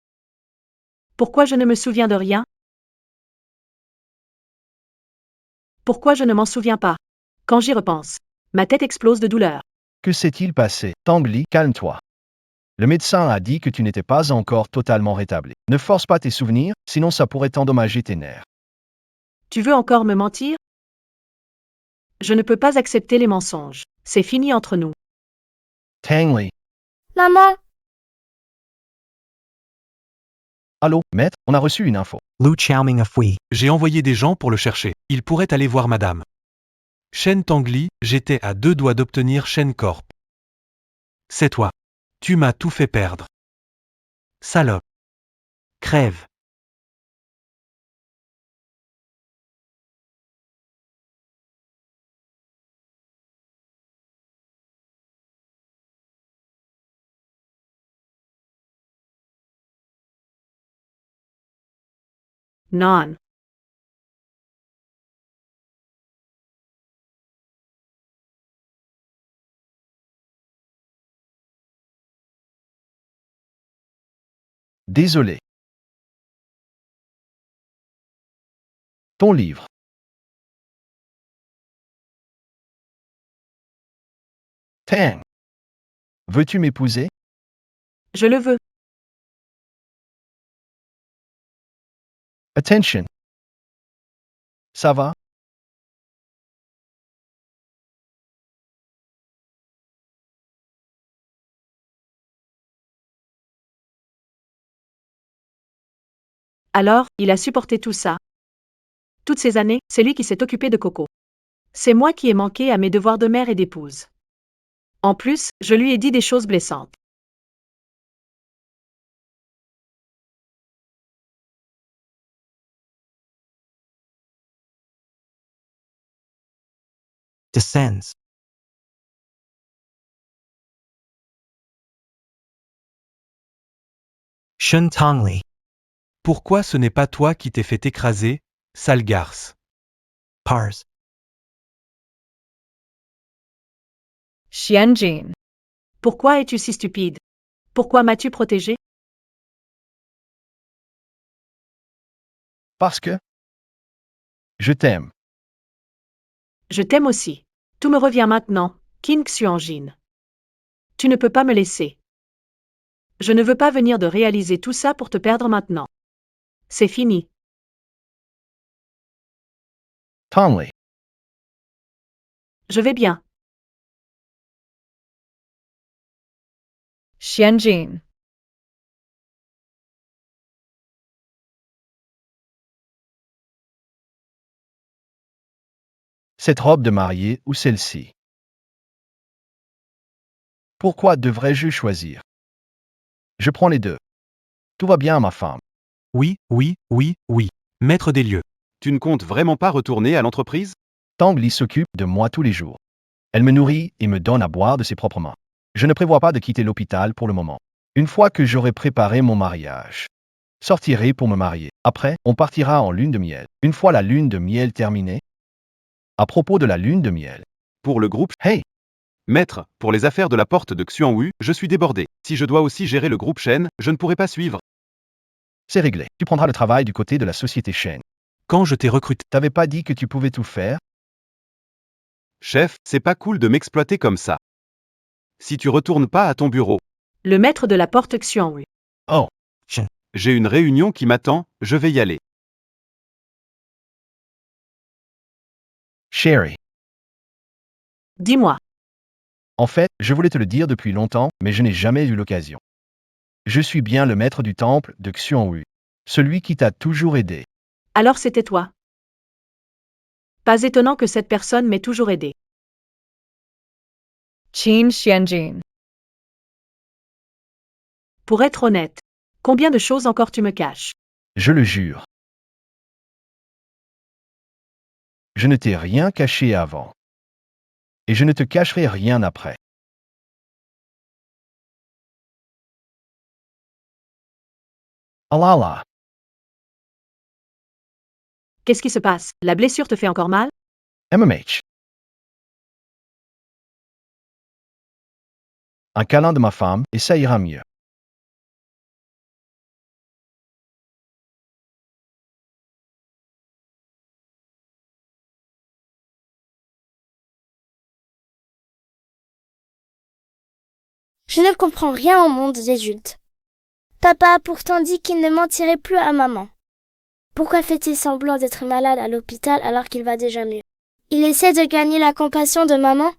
Pourquoi je ne me souviens de rien? Pourquoi je ne m'en souviens pas? Quand j'y repense, ma tête explose de douleur.
que s'est-il passé? Tanguy, calme-toi. Le médecin a dit que tu n'étais pas encore totalement rétabli. Ne force pas tes souvenirs, sinon ça pourrait endommager tes nerfs.
Tu veux encore me mentir? Je ne peux pas accepter les mensonges. C'est fini entre nous.
Tanguy,
maman,
allô, maître, on a reçu une info.
Lu Xiaoming a fui.
J'ai envoyé des gens pour le chercher. Il pourrait aller voir madame. Shen Tangli, j'étais à 2 doigts d'obtenir Shen Corp. C'est toi. Tu m'as tout fait perdre. Salope. Crève.
Non.
Désolé. Ton livre. Tang. Veux-tu m'épouser?
Je le veux.
Attention. Ça va?
Alors, il a supporté tout ça. Toutes ces années, c'est lui qui s'est occupé de Coco. C'est moi qui ai manqué à mes devoirs de mère et d'épouse. En plus, je lui ai dit des choses blessantes.
Descends. Shen Tongli.
Pourquoi ce n'est pas toi qui t'es fait écraser, sale garce?
Pars.
Xianjin.
Pourquoi es-tu si stupide? Pourquoi m'as-tu protégé?
Parce que je t'aime.
Je t'aime aussi. Tout me revient maintenant, Qin Xuanjin. Tu ne peux pas me laisser. Je ne veux pas venir de réaliser tout ça pour te perdre maintenant. C'est fini.
Tanguy.
Je vais bien.
Xianjin.
Cette robe de mariée ou celle-ci? Pourquoi devrais-je choisir? Je prends les deux. Tout va bien, ma femme.
Oui, oui, oui, oui. Maître des lieux.
Tu ne comptes vraiment pas retourner à l'entreprise?
Tang Li s'occupe de moi tous les jours. Elle me nourrit et me donne à boire de ses propres mains. Je ne prévois pas de quitter l'hôpital pour le moment. Une fois que j'aurai préparé mon mariage, sortirai pour me marier. Après, on partira en lune de miel. Une fois la lune de miel terminée, à propos de la lune de miel.
Pour le groupe,
Hey,
maître, pour les affaires de la porte de Xuanwu, je suis débordé. Si je dois aussi gérer le groupe Shen, je ne pourrai pas suivre.
c'est réglé. Tu prendras le travail du côté de la société Shen.
Quand je t'ai recruté,
T'avais pas dit que tu pouvais tout faire?
Chef, c'est pas cool de m'exploiter comme ça. Si tu retournes pas à ton bureau,
Le maître de la porte Xuanwu.
Oh,
j'ai une réunion qui m'attend, je vais y aller.
Sherry.
Dis-moi.
En fait, je voulais te le dire depuis longtemps, mais je n'ai jamais eu l'occasion. Je suis bien le maître du temple de Xuanwu, celui qui t'a toujours aidé.
Alors c'était toi. Pas étonnant que cette personne m'ait toujours aidé.
Qin Xianjin.
Pour être honnête, combien de choses encore tu me caches?
Je le jure. Je ne t'ai rien caché avant. Et je ne te cacherai rien après. Allah là.
Qu'est-ce qui se passe? La blessure te fait encore mal?
MMH. Un câlin de ma femme et ça ira mieux.
Je ne comprends rien au monde des adultes. Papa a pourtant dit qu'il ne mentirait plus à maman. Pourquoi fait-il semblant d'être malade à l'hôpital alors qu'il va déjà mieux? Il essaie de gagner la compassion de maman?